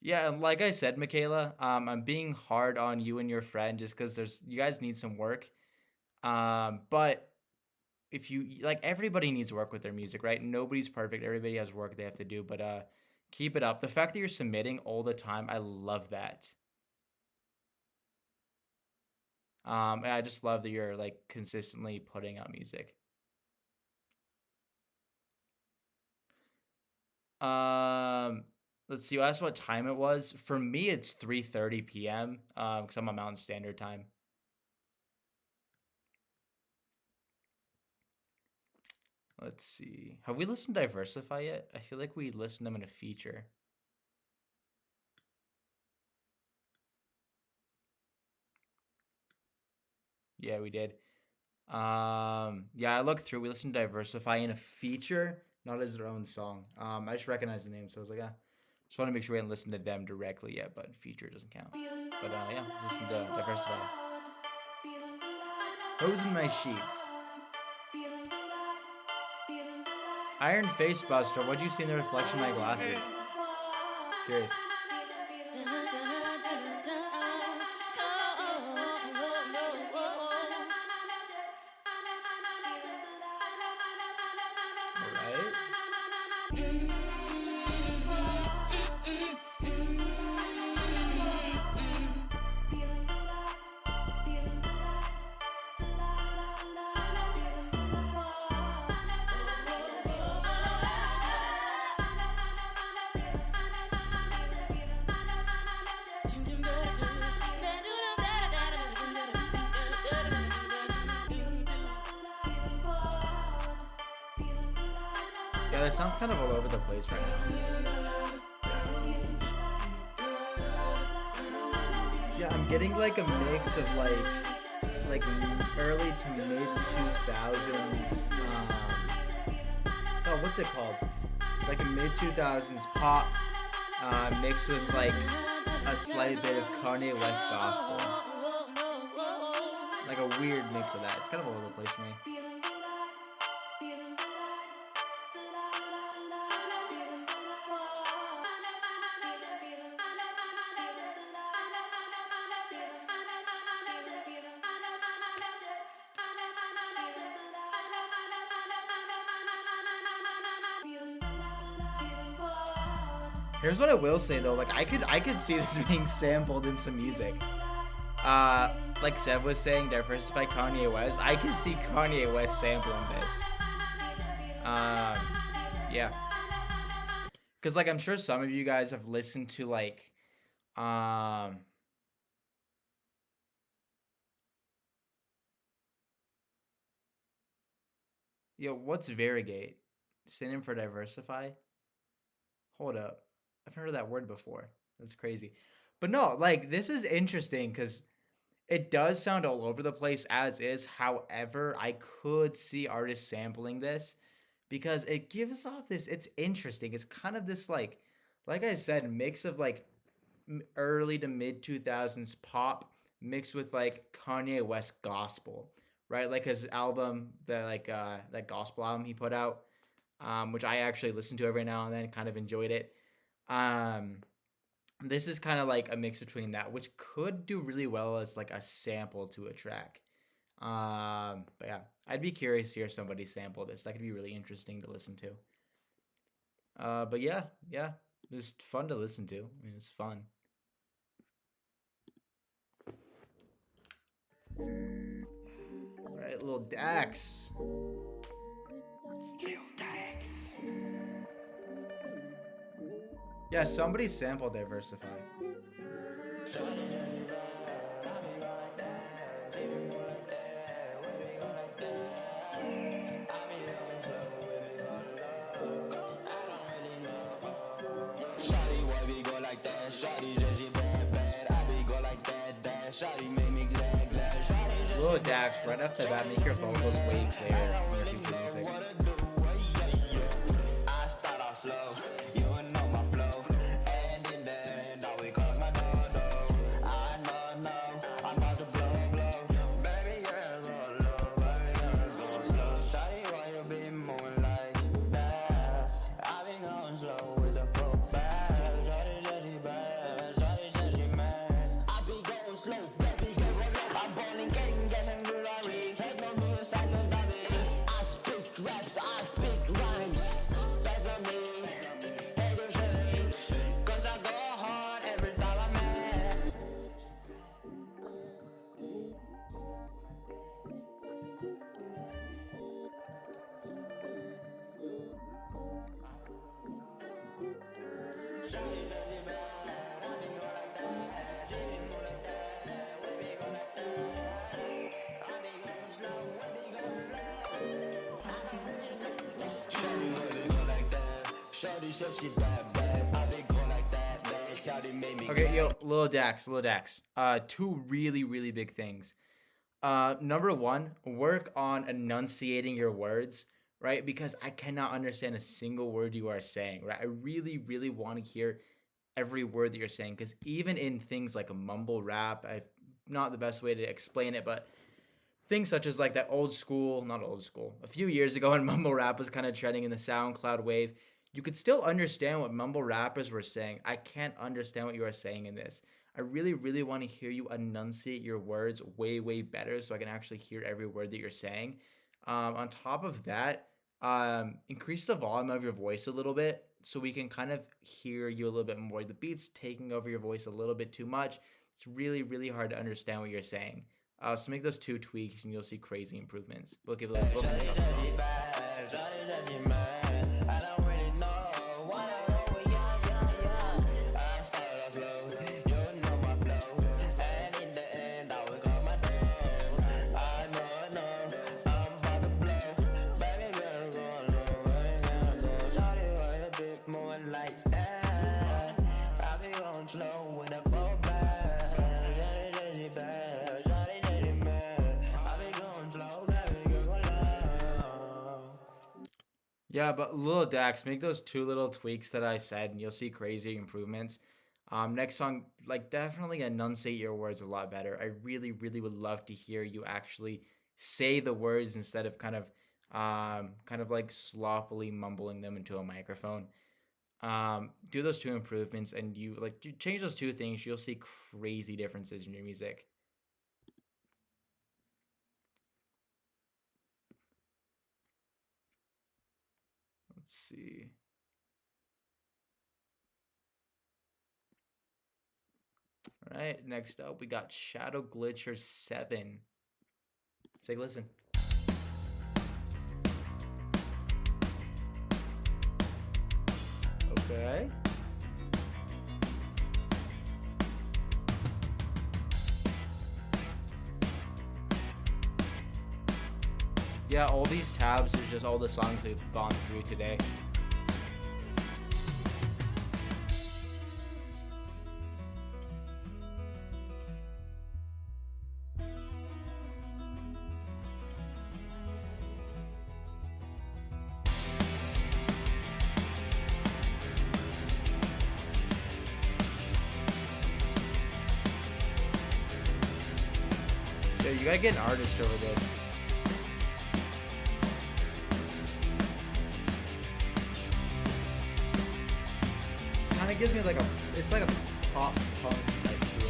Yeah, and like I said, Michaela, I'm being hard on you and your friend just because you guys need some work. But if you like, everybody needs work with their music, right? Nobody's perfect. Everybody has work they have to do, but keep it up. The fact that you're submitting all the time, I love that. And I just love that you're like consistently putting out music. Let's see. You asked what time it was. For me, it's 3:30 p.m. Because I'm on Mountain Standard Time. Let's see. Have we listened to Diversify yet? I feel like we listened to them in a feature. Yeah, we did. Yeah, I looked through. We listened to Diversify in a feature, not as their own song. I just recognized the name, so I was like, just want to make sure we hadn't listened to them directly yet, but feature doesn't count. But yeah, let's listen to Diversify. Hose in my sheets. Iron Face Buster, what'd you see in the reflection of my glasses? Curious. Yeah, that sounds kind of all over the place right now. Yeah, I'm getting like a mix of like early to mid 2000s. Oh, what's it called? Like a mid 2000s pop mixed with like a slight bit of Kanye West gospel. Like a weird mix of that. It's kind of all over the place for me. Here's what I will say though, like I could see this being sampled in some music. Like Sev was saying, Diversify Kanye West. I could see Kanye West sampling this. Yeah. Cause like I'm sure some of you guys have listened to like yo, what's Variegate? Synonym for Diversify? Hold up. I've never heard that word before. That's crazy. But no, like this is interesting because It does sound all over the place as is. However, I could see artists sampling this because it gives off this, it's interesting. It's kind of this like I said, mix of like early to mid 2000s pop mixed with like Kanye West gospel, right? Like his album, that gospel album he put out, which I actually listen to every now and then, kind of enjoyed it. This is kind of like a mix between that, which could do really well as like a sample to a track. But yeah, I'd be curious to hear somebody sample this. That could be really interesting to listen to. But yeah, it was fun to listen to. I mean, it's fun. All right, Lil Dax. Yeah, somebody sampled Diversify. Lil Dax, right off the bat, make your vocals way clearer in your future music. I start off slow, you know my flow, and in the end, I will close my door. I know, I'm about to blow, baby girl, go low, baby girl, go slow. Shawty, why you be moving like that? I been going slow with the full bag. Shawty said she bad, shawty said she mad. I be going slow, baby girl, I'm balling, getting gas and glory. Head no good, side no dummy. I speak raps, I speak rhymes. That's on me. Hey, you say, 'cause I go hard every time I'm mad. Shawty said she bad, I be go like that. She be move like that, we be go like that. I be going slow, we be going low. I don't really like that. Shawty said she go like that. Shawty said she bad. I be go like that. Shawty made me. Okay, yo, Lil Dax. Two really, really big things. Number one, work on enunciating your words, right? Because I cannot understand a single word you are saying, right? I really, really want to hear every word that you're saying, because even in things like a mumble rap, not the best way to explain it, but things such as like that a few years ago when mumble rap was kind of trending in the SoundCloud wave, you could still understand what mumble rappers were saying. I can't understand what you are saying in this. I really, really want to hear you enunciate your words way, way better so I can actually hear every word that you're saying. On top of that, increase the volume of your voice a little bit so we can kind of hear you a little bit more. The beat's taking over your voice a little bit too much. It's really, really hard to understand what you're saying. So make those two tweaks and you'll see crazy improvements. We'll give it a song. I don't really know what I know, yeah. I started off slow, you know my flow, and in the end, I will call my dough. I know, I'm about to blow, baby girl, go low, baby girl, go. Shawty, why you bit moving like that? I be going slow with a full bag. Shawty said she bad, shawty said she mad. I be going slow, baby girl, go low. Yeah, but Lil Dax, make those two little tweaks that I said, and you'll see crazy improvements. Next song, like definitely enunciate your words a lot better. I really, really would love to hear you actually say the words instead of kind of like sloppily mumbling them into a microphone. Do those two improvements, and you change those two things. You'll see crazy differences in your music. Let's see. All right, next up we got Shadow Glitcher 7. Take a listen. Okay. Yeah, all these tabs are just all the songs we've gone through today. Yo, you gotta get an artist over this. This kind of gives me like it's like a pop punk type feel.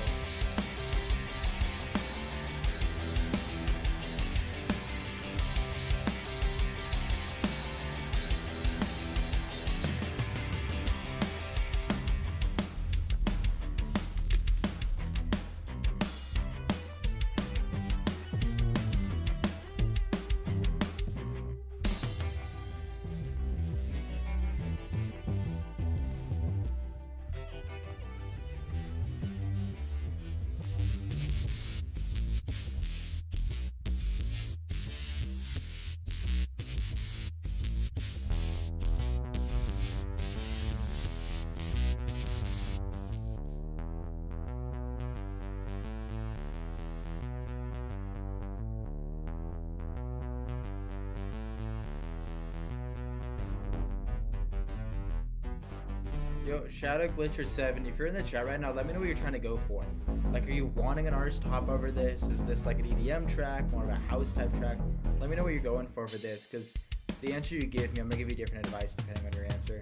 Yo, Shadow Glitcher 7, if you're in the chat right now, let me know what you're trying to go for. Like, are you wanting an artist to hop over this? Is this like an EDM track, more of a house type track? Let me know what you're going for this, because the answer you give me, I'm gonna give you different advice depending on your answer.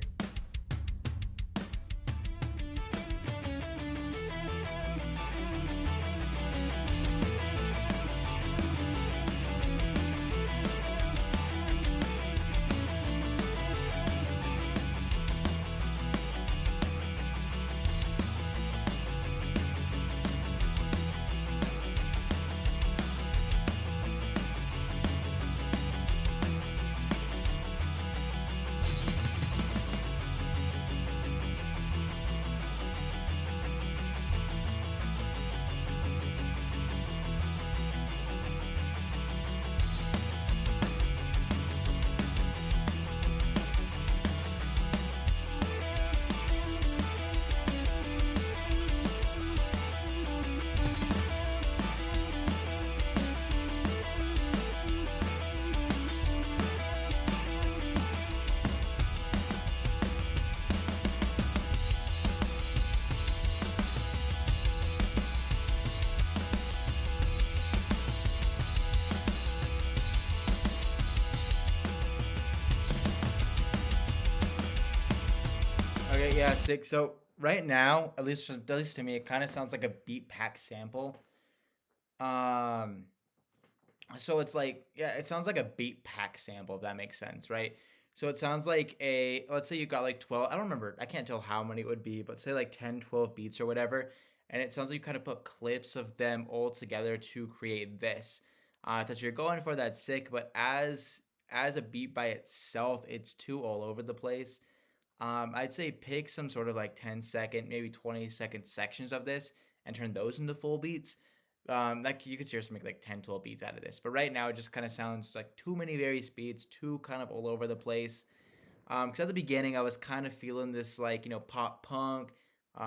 Okay, yeah, sick. So right now, at least to me, it kind of sounds like a beat pack sample. So it's like, yeah, it sounds like a beat pack sample, if that makes sense, right? So it sounds like let's say you got like 12, I don't remember, I can't tell how many it would be, but say like 10, 12 beats or whatever. And it sounds like you kind of put clips of them all together to create this. That you're going for, that's sick, but as a beat by itself, it's too all over the place. I'd say pick some sort of like 10-second, maybe 20-second sections of this and turn those into full beats. Like you could seriously make like 10, 12 beats out of this. But right now it just kind of sounds like too many various beats, too kind of all over the place. Because at the beginning I was kind of feeling this like, pop punk,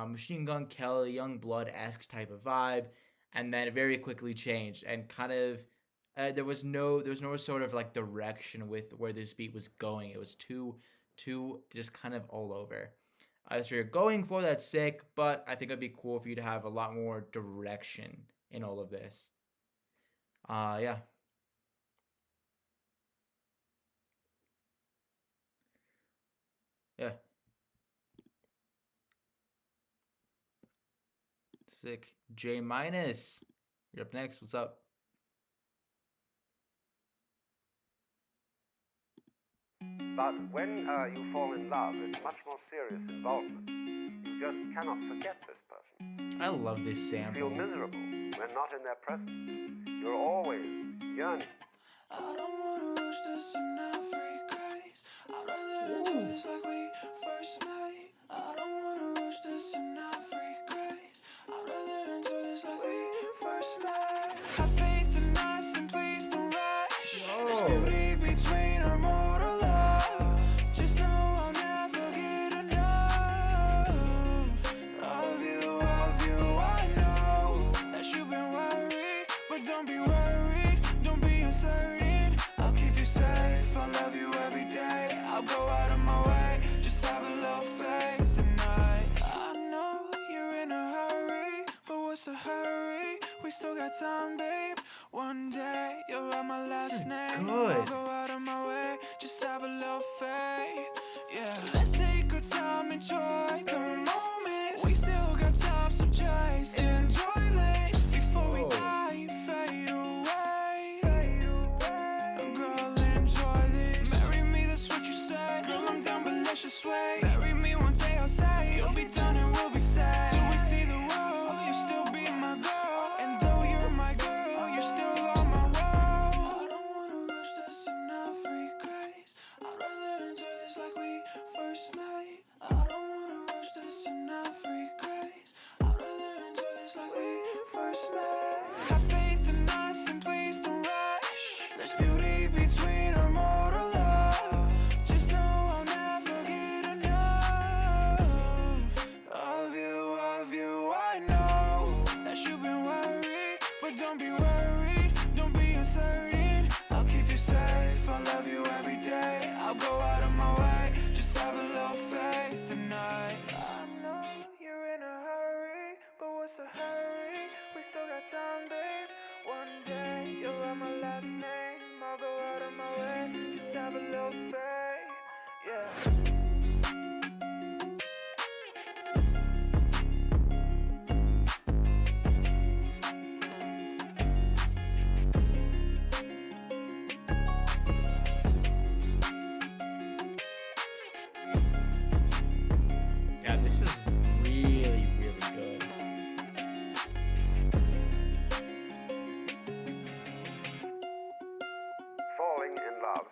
Machine Gun Kelly, Young Blood-esque type of vibe. And then it very quickly changed and kind of, there was no sort of like direction with where this beat was going. It was too just kind of all over. So you're going for, that's sick, but I think it'd be cool for you to have a lot more direction in all of this. Yeah. Yeah. Sick. J-, you're up next. What's up? But when you fall in love, it's much more serious involvement. You just cannot forget this person. I love this sample. You feel miserable when not in their presence. You're always yearning. I don't wanna rush this and not regrets. I'd rather enjoy this like we first met. I don't wanna rush this and not regrets. I'd rather enjoy this like we first met. Have faith in us and please don't rush. There's beauty between our mortal love. Just know I'll never get enough of you. I know that you've been worried, but don't be worried, don't be uncertain. I'll keep you safe, I love you every day. I'll go out of my way, just have a little faith tonight. I know you're in a hurry, but what's the hurry? We still still got time, babe. One day you'll write my last name. good. I'll go out of my way, just have a little faith. Yeah, let's take our time, enjoy the moment. We still got time, so just enjoy this before we die, fade away. Girl, enjoy this. Marry me, that's what you say. Girl, I'm down, but let's just wait. Marry me one day, I'll say you'll be done and we'll be safe. Till we see the world, you'll still be my girl. And though you're my girl, you're still on my world. I don't wanna rush this enough regrets. I'd rather enjoy this like we first met. I don't wanna rush this enough regrets. I'd rather enjoy this like we first met. Have faith in us and please don't rush. There's beauty between our mortal love. Just know I'll never get enough of you, of you. I know that you've been worried, but don't be worried, don't be uncertain. I'll keep you safe, I'll love you every day. I'll go out of my way, just have a little faith tonight. I know you're in a hurry, but what's the hurry? We still got time, babe. One day you'll write my last name. I'll go out of my way, just have a little faith. Yeah. Yeah, this is really, really good. Falling in love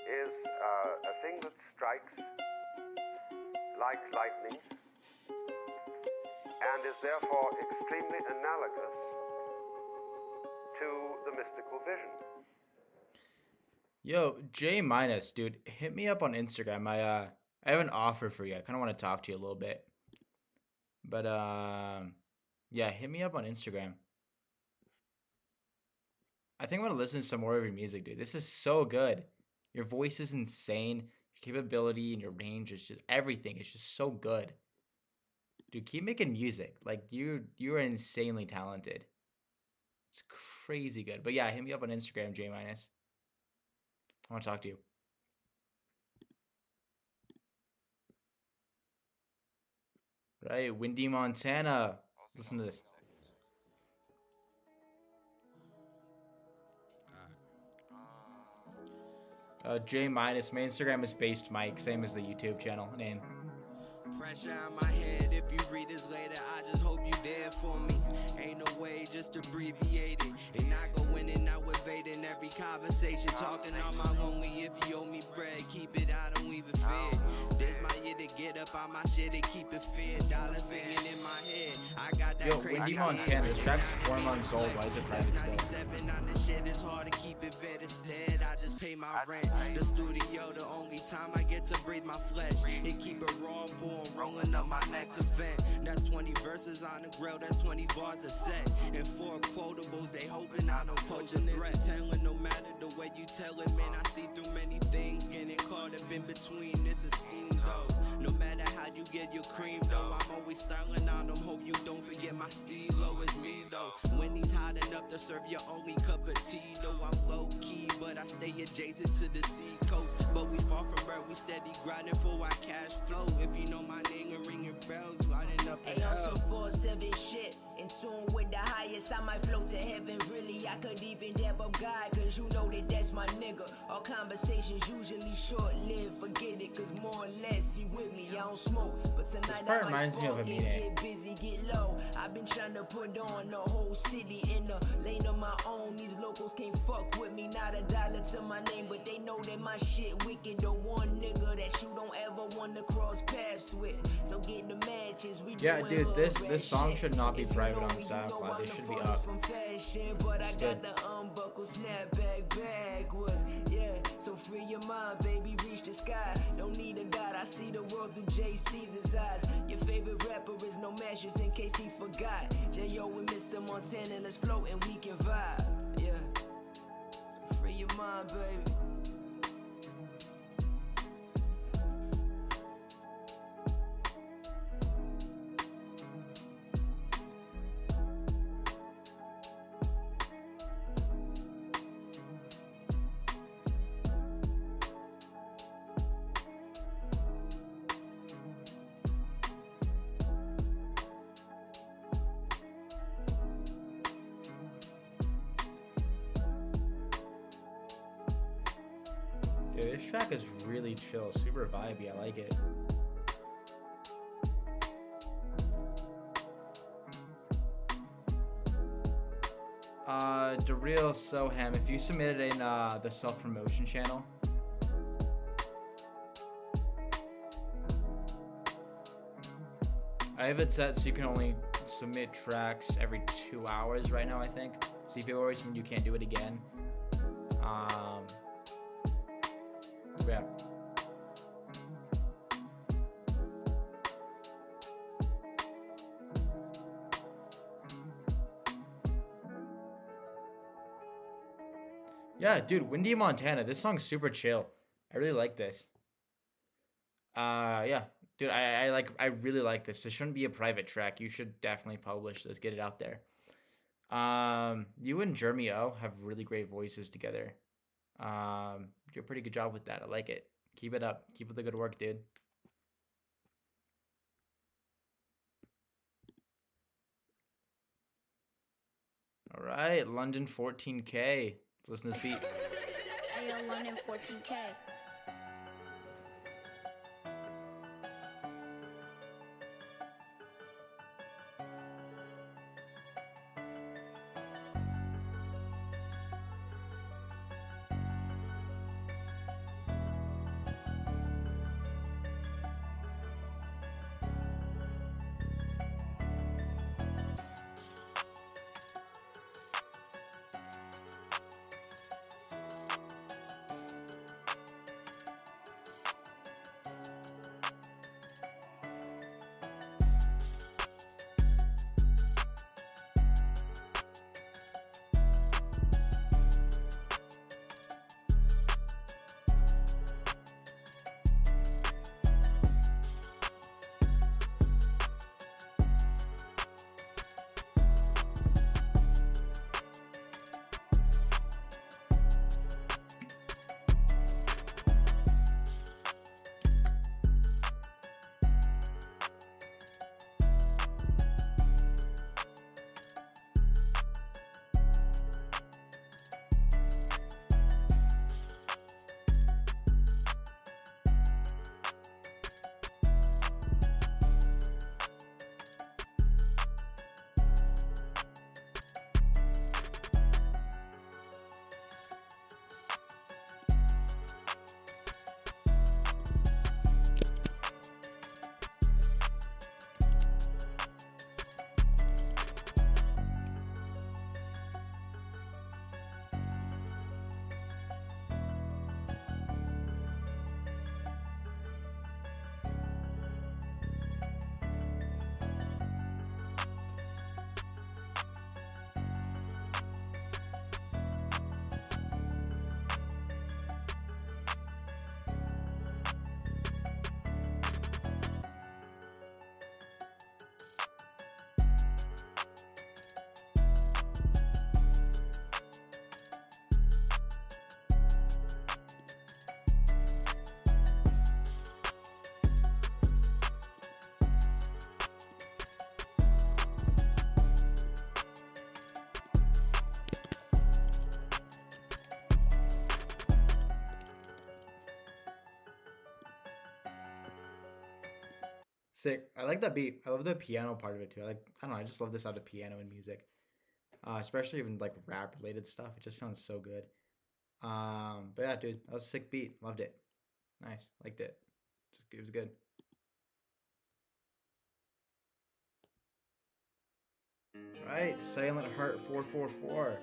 is a thing that strikes like lightning and is therefore extremely analogous to the mystical vision. Yo, J minus, dude, hit me up on Instagram. I have an offer for you. I kind of want to talk to you a little bit. But yeah, hit me up on Instagram. I think I'm gonna listen to some more of your music, dude. This is so good. Your voice is insane. Your capability and your range is just everything. It's just so good. Dude, keep making music. Like you are insanely talented. It's crazy good. But yeah, hit me up on Instagram, J minus. I want to talk to you. Right, Windy Montana. Listen to this. J minus. My Instagram is based Mike, same as the YouTube channel name. Pressure on my head. If you read this later, I just hope you there for me. Ain't no way, just abbreviate it. And I go in and out with evading every conversation. Talking on my lonely. If you owe me bread, keep it, I don't even fear. This my year to get up on my shit and keep it fair. Dollar singing in my head. I got that Yo, crazy Windy Montana. This track's 4 months old. Why is it private still? 97 on this shit, it's hard to keep it vet instead. I just pay my rent. The studio, the only time I get to breathe my flesh. And keep it raw for rolling up my next event. That's 20 verses on the grill, that's 20 bars a set. And 4 quotables, they hoping I don't poach a threat. Telling no matter the way you tell it, man, I see through many things. Getting caught up in between, it's a scheme though. No matter how you get your cream though, I'm always styling on them. Hope you don't forget my stilo is me though. When he's hot enough to serve your only cup of tea though, I'm low key, but I stay adjacent to the sea coast. But we far from where we steady grinding for our cash flow. If you know my name and ringing bells, riding up the Hey, I'm some hill. 4-7 shit. In tune with the highest, I might float to heaven. Really, I could even dab up God, cause you know that that's my nigga. All conversations usually short lived. Forget it, cause more or less he with me. I don't smoke, but tonight This part I might reminds me of smoke and Amine. get busy, get low. I've been trying to put on the whole city in the lane of my own. These locals can't fuck with me, not a dollar to my name, but they know that my shit wicked. The one nigga that you don't ever want to cross paths with. So get the matches, we Yeah, doing dude, hood this rat song shit. should not be If you private know on me, you know SoundCloud. I'm They the should be farthest up. from fashion, but I It's got good. the unbuckle snapback backwards. Yeah, so free your mind, baby, reach the sky. Don't need a god, I see the world through Jay-Steez's eyes. Your favorite rapper is No Matches, in case he forgot. J.O. and Mr. Montana, let's float and we can vibe. Yeah, so free your mind, baby. Dude, this track is really chill, super vibey. I like it. The real Soham, if you submit it in the self-promotion channel, I have it set so you can only submit tracks every 2 hours right now, I think. So if you always something you can't do it again. Yeah. Yeah, dude, Windy Montana. This song's super chill. I really like this. Yeah, dude, I really like this. This shouldn't be a private track. You should definitely publish this, get it out there. You and Jeremy O have really great voices together. You do a pretty good job with that. I like it. Keep it up. Keep up the good work, dude. All right, London 14K. Let's listen to this beat. Hey, yo, London 14K. Sick. I like that beat. I love the piano part of it too. I don't know, I just love this out of piano and music. Especially even like rap related stuff. It just sounds so good. But yeah, dude, that was a sick beat. Loved it. Nice. Liked it. It was good. Right, Silent Heart 444.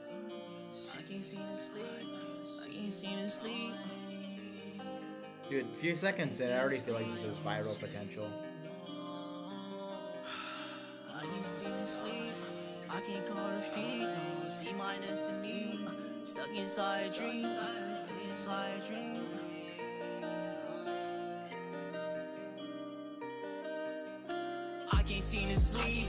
I can't seem to sleep. I can't seem to sleep. Dude, a few seconds in, I already feel like this has viral potential. I can't seem to sleep. I can't call her feet. See my destiny. Stuck inside a dream. Inside a dream. I can't seem to sleep.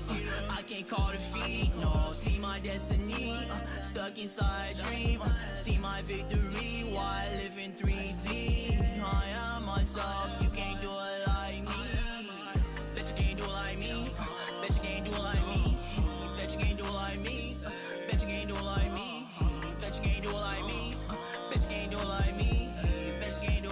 I can't call the feet. No, see my destiny. Stuck inside a dream. See my victory while I live in 3D. I am myself. You can't do it like me. Bet you can't do it like me. Bet you can't do it like me. Bet you can't do it like me. Bet you can't do it like me. Bet you can't do it like me. Bet you can't do it like me. Bet you can't do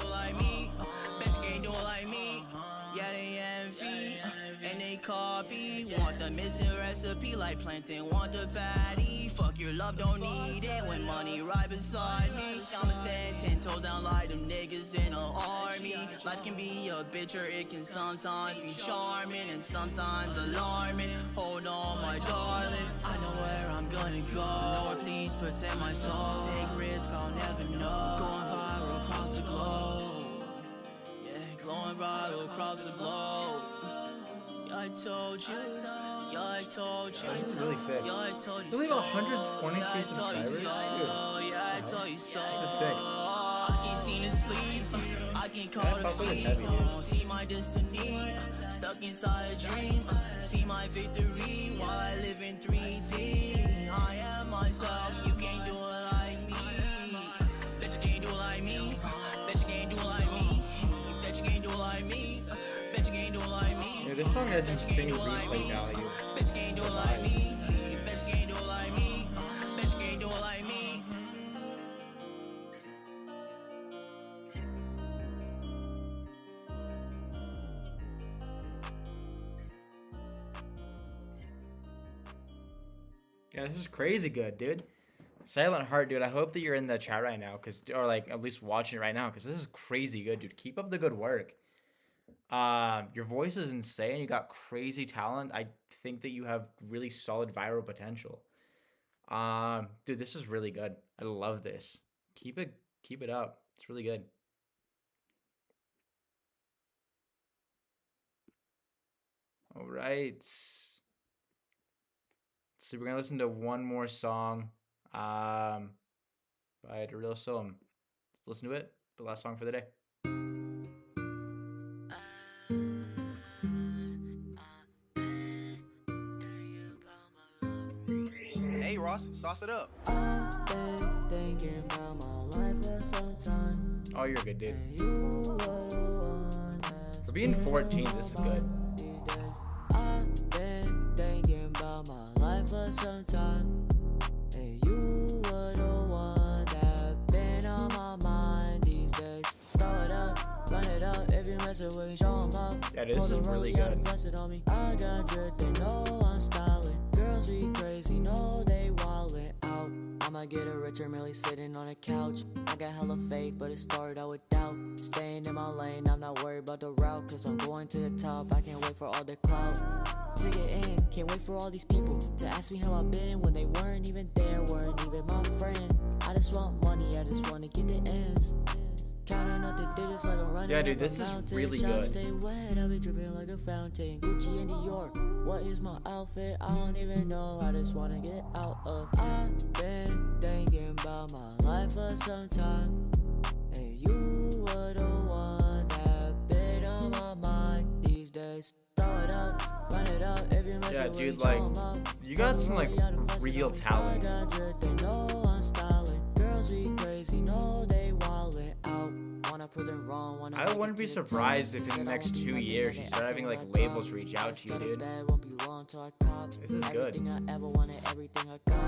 happy like plantain, want the patty. Fuck your love, don't need it when money right beside me. I'ma stand 10 toes down like them niggas in a army. Life can be a bitch or it can sometimes be charming and sometimes alarming. Hold on, my darling, I know where I'm gonna go. Lord, please protect my soul. Take risk, I'll never know. Going viral across the globe. Yeah, going viral across the globe. Yeah, I told you. Yeah, I told you. This is really sick. Yeah, I told you. You believe so. 123 Yeah, I told you subscribers? so. Dude. Yeah, I told you so. This is sick. I can't seem to sleep. I can't call Yeah, the fuck with this feet. heavy, dude. See my destiny. Stuck inside a dream. See my victory while I live in 3D. I am myself. You can't do it like me. Bet you can't do it like me. Bet you can't do it like me. Bet you can't do it like me. Bet you can't do it like me. Yeah, this song has insane replay value. Bet you can't do it like me. Bet you can't do it like me. Bet you can't do it like me. Yeah, this is crazy good, dude. Silent Heart, dude. I hope that you're in the chat right now, or like at least watching it right now, because this is crazy good, dude. Keep up the good work. Your voice is insane. You got crazy talent. I think that you have really solid viral potential. Dude, this is really good. I love this. Keep it up. It's really good. All right. So we're gonna listen to one more song, by Real Soem. Let's listen to it. The last song for the day. Hey Ross, sauce it up. Thinking about my life for some time. Oh, you're good, dude. For being 14, this is good. I've been thinking about my life for some time. And you were the one that been on my mind these days. Throw it up, run it up. If you mess with me, show 'em up. Yeah, dude, this is really good. On me. I got drip, they know I'm styling. Girls be crazy, know they wildin' out. I'ma get a richer Millie sitting on a couch. I got hella faith, but it started out with doubt. Staying in my lane, I'm not worried about the route. Cause I'm going to the top, I can't wait for all the clout. To get in, can't wait for all these people to ask me how I've been when they weren't even there, weren't even my friend. I just want money, I just wanna get the ends. Counting up the digits like I'm running. Yeah, dude, up this a is mountain. really Shots good. Stay wet, I be dripping like a fountain. Gucci and Dior, what is my outfit? I don't even know, I just wanna get out of. I've been thinking about my life for some time. And you were the one that been on my mind these days. Throw it up, run it up. If you mess Yeah, with dude, me, like, show 'em up. you got some like real talent. I got drip, they know I'm styling. Girls be crazy, know they wildin' out. Wanna prove them wrong, wanna I make wouldn't it be to the top. surprised if in Said the I next won't be 2 nothing years that you they start ask having me like when I labels drop. reach out to you, Started dude. bad, won't be long till I cop. This is good. Everything I ever wanted, everything I got.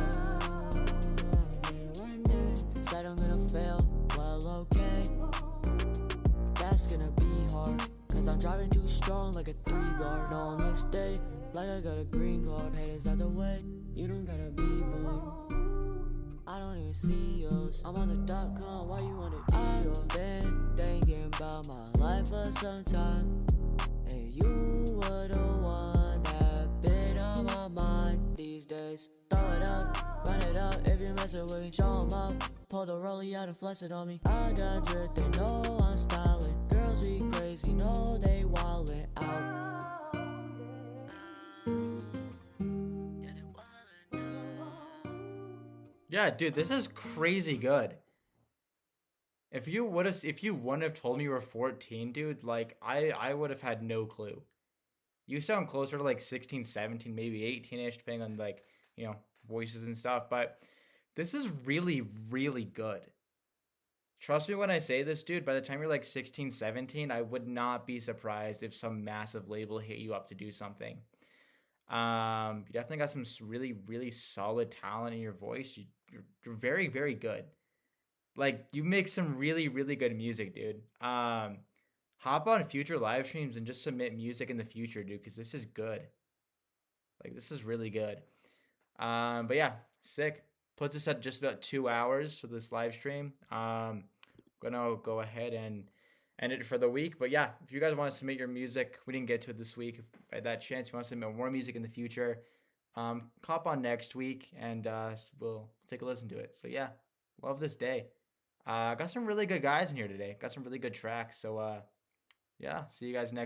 Said I'm gonna fail, well okay. That's gonna be hard, cause I'm driving too strong like a 3-guard. No, I'm gonna stay like I got a green card. Haters out the way, you don't gotta be bored. I don't even see yours. I'm on the .com, why you wanna be yours? I've been thinking about my life for some time. And you were the one that been on my mind these days. Throw it up, run it up. If you mess with me, show 'em up. Pull the rollie out and flex it on me. I got drip, they know I'm styling. Girls be crazy, know they wildin' out. Yeah, dude, this is crazy good. If you wouldn't have told me you were 14, dude, like I would have had no clue. You sound closer to like 16, 17, maybe 18-ish, depending on like, voices and stuff, but this is really, really good. Trust me when I say this, dude, by the time you're like 16, 17, I would not be surprised if some massive label hit you up to do something. You definitely got some really, really solid talent in your voice. You're very, very good. Like, you make some really, really good music, dude. Hop on future live streams and just submit music in the future, dude, because this is good. Like, this is really good. But yeah, sick. Puts us at just about 2 hours for this live stream. Gonna go ahead and end it for the week. But yeah, if you guys want to submit your music, we didn't get to it this week. By that chance, if you want to submit more music in the future, hop on next week and we'll take a listen to it. So yeah, love this day. Got some really good guys in here today. Got some really good tracks. So yeah, see you guys next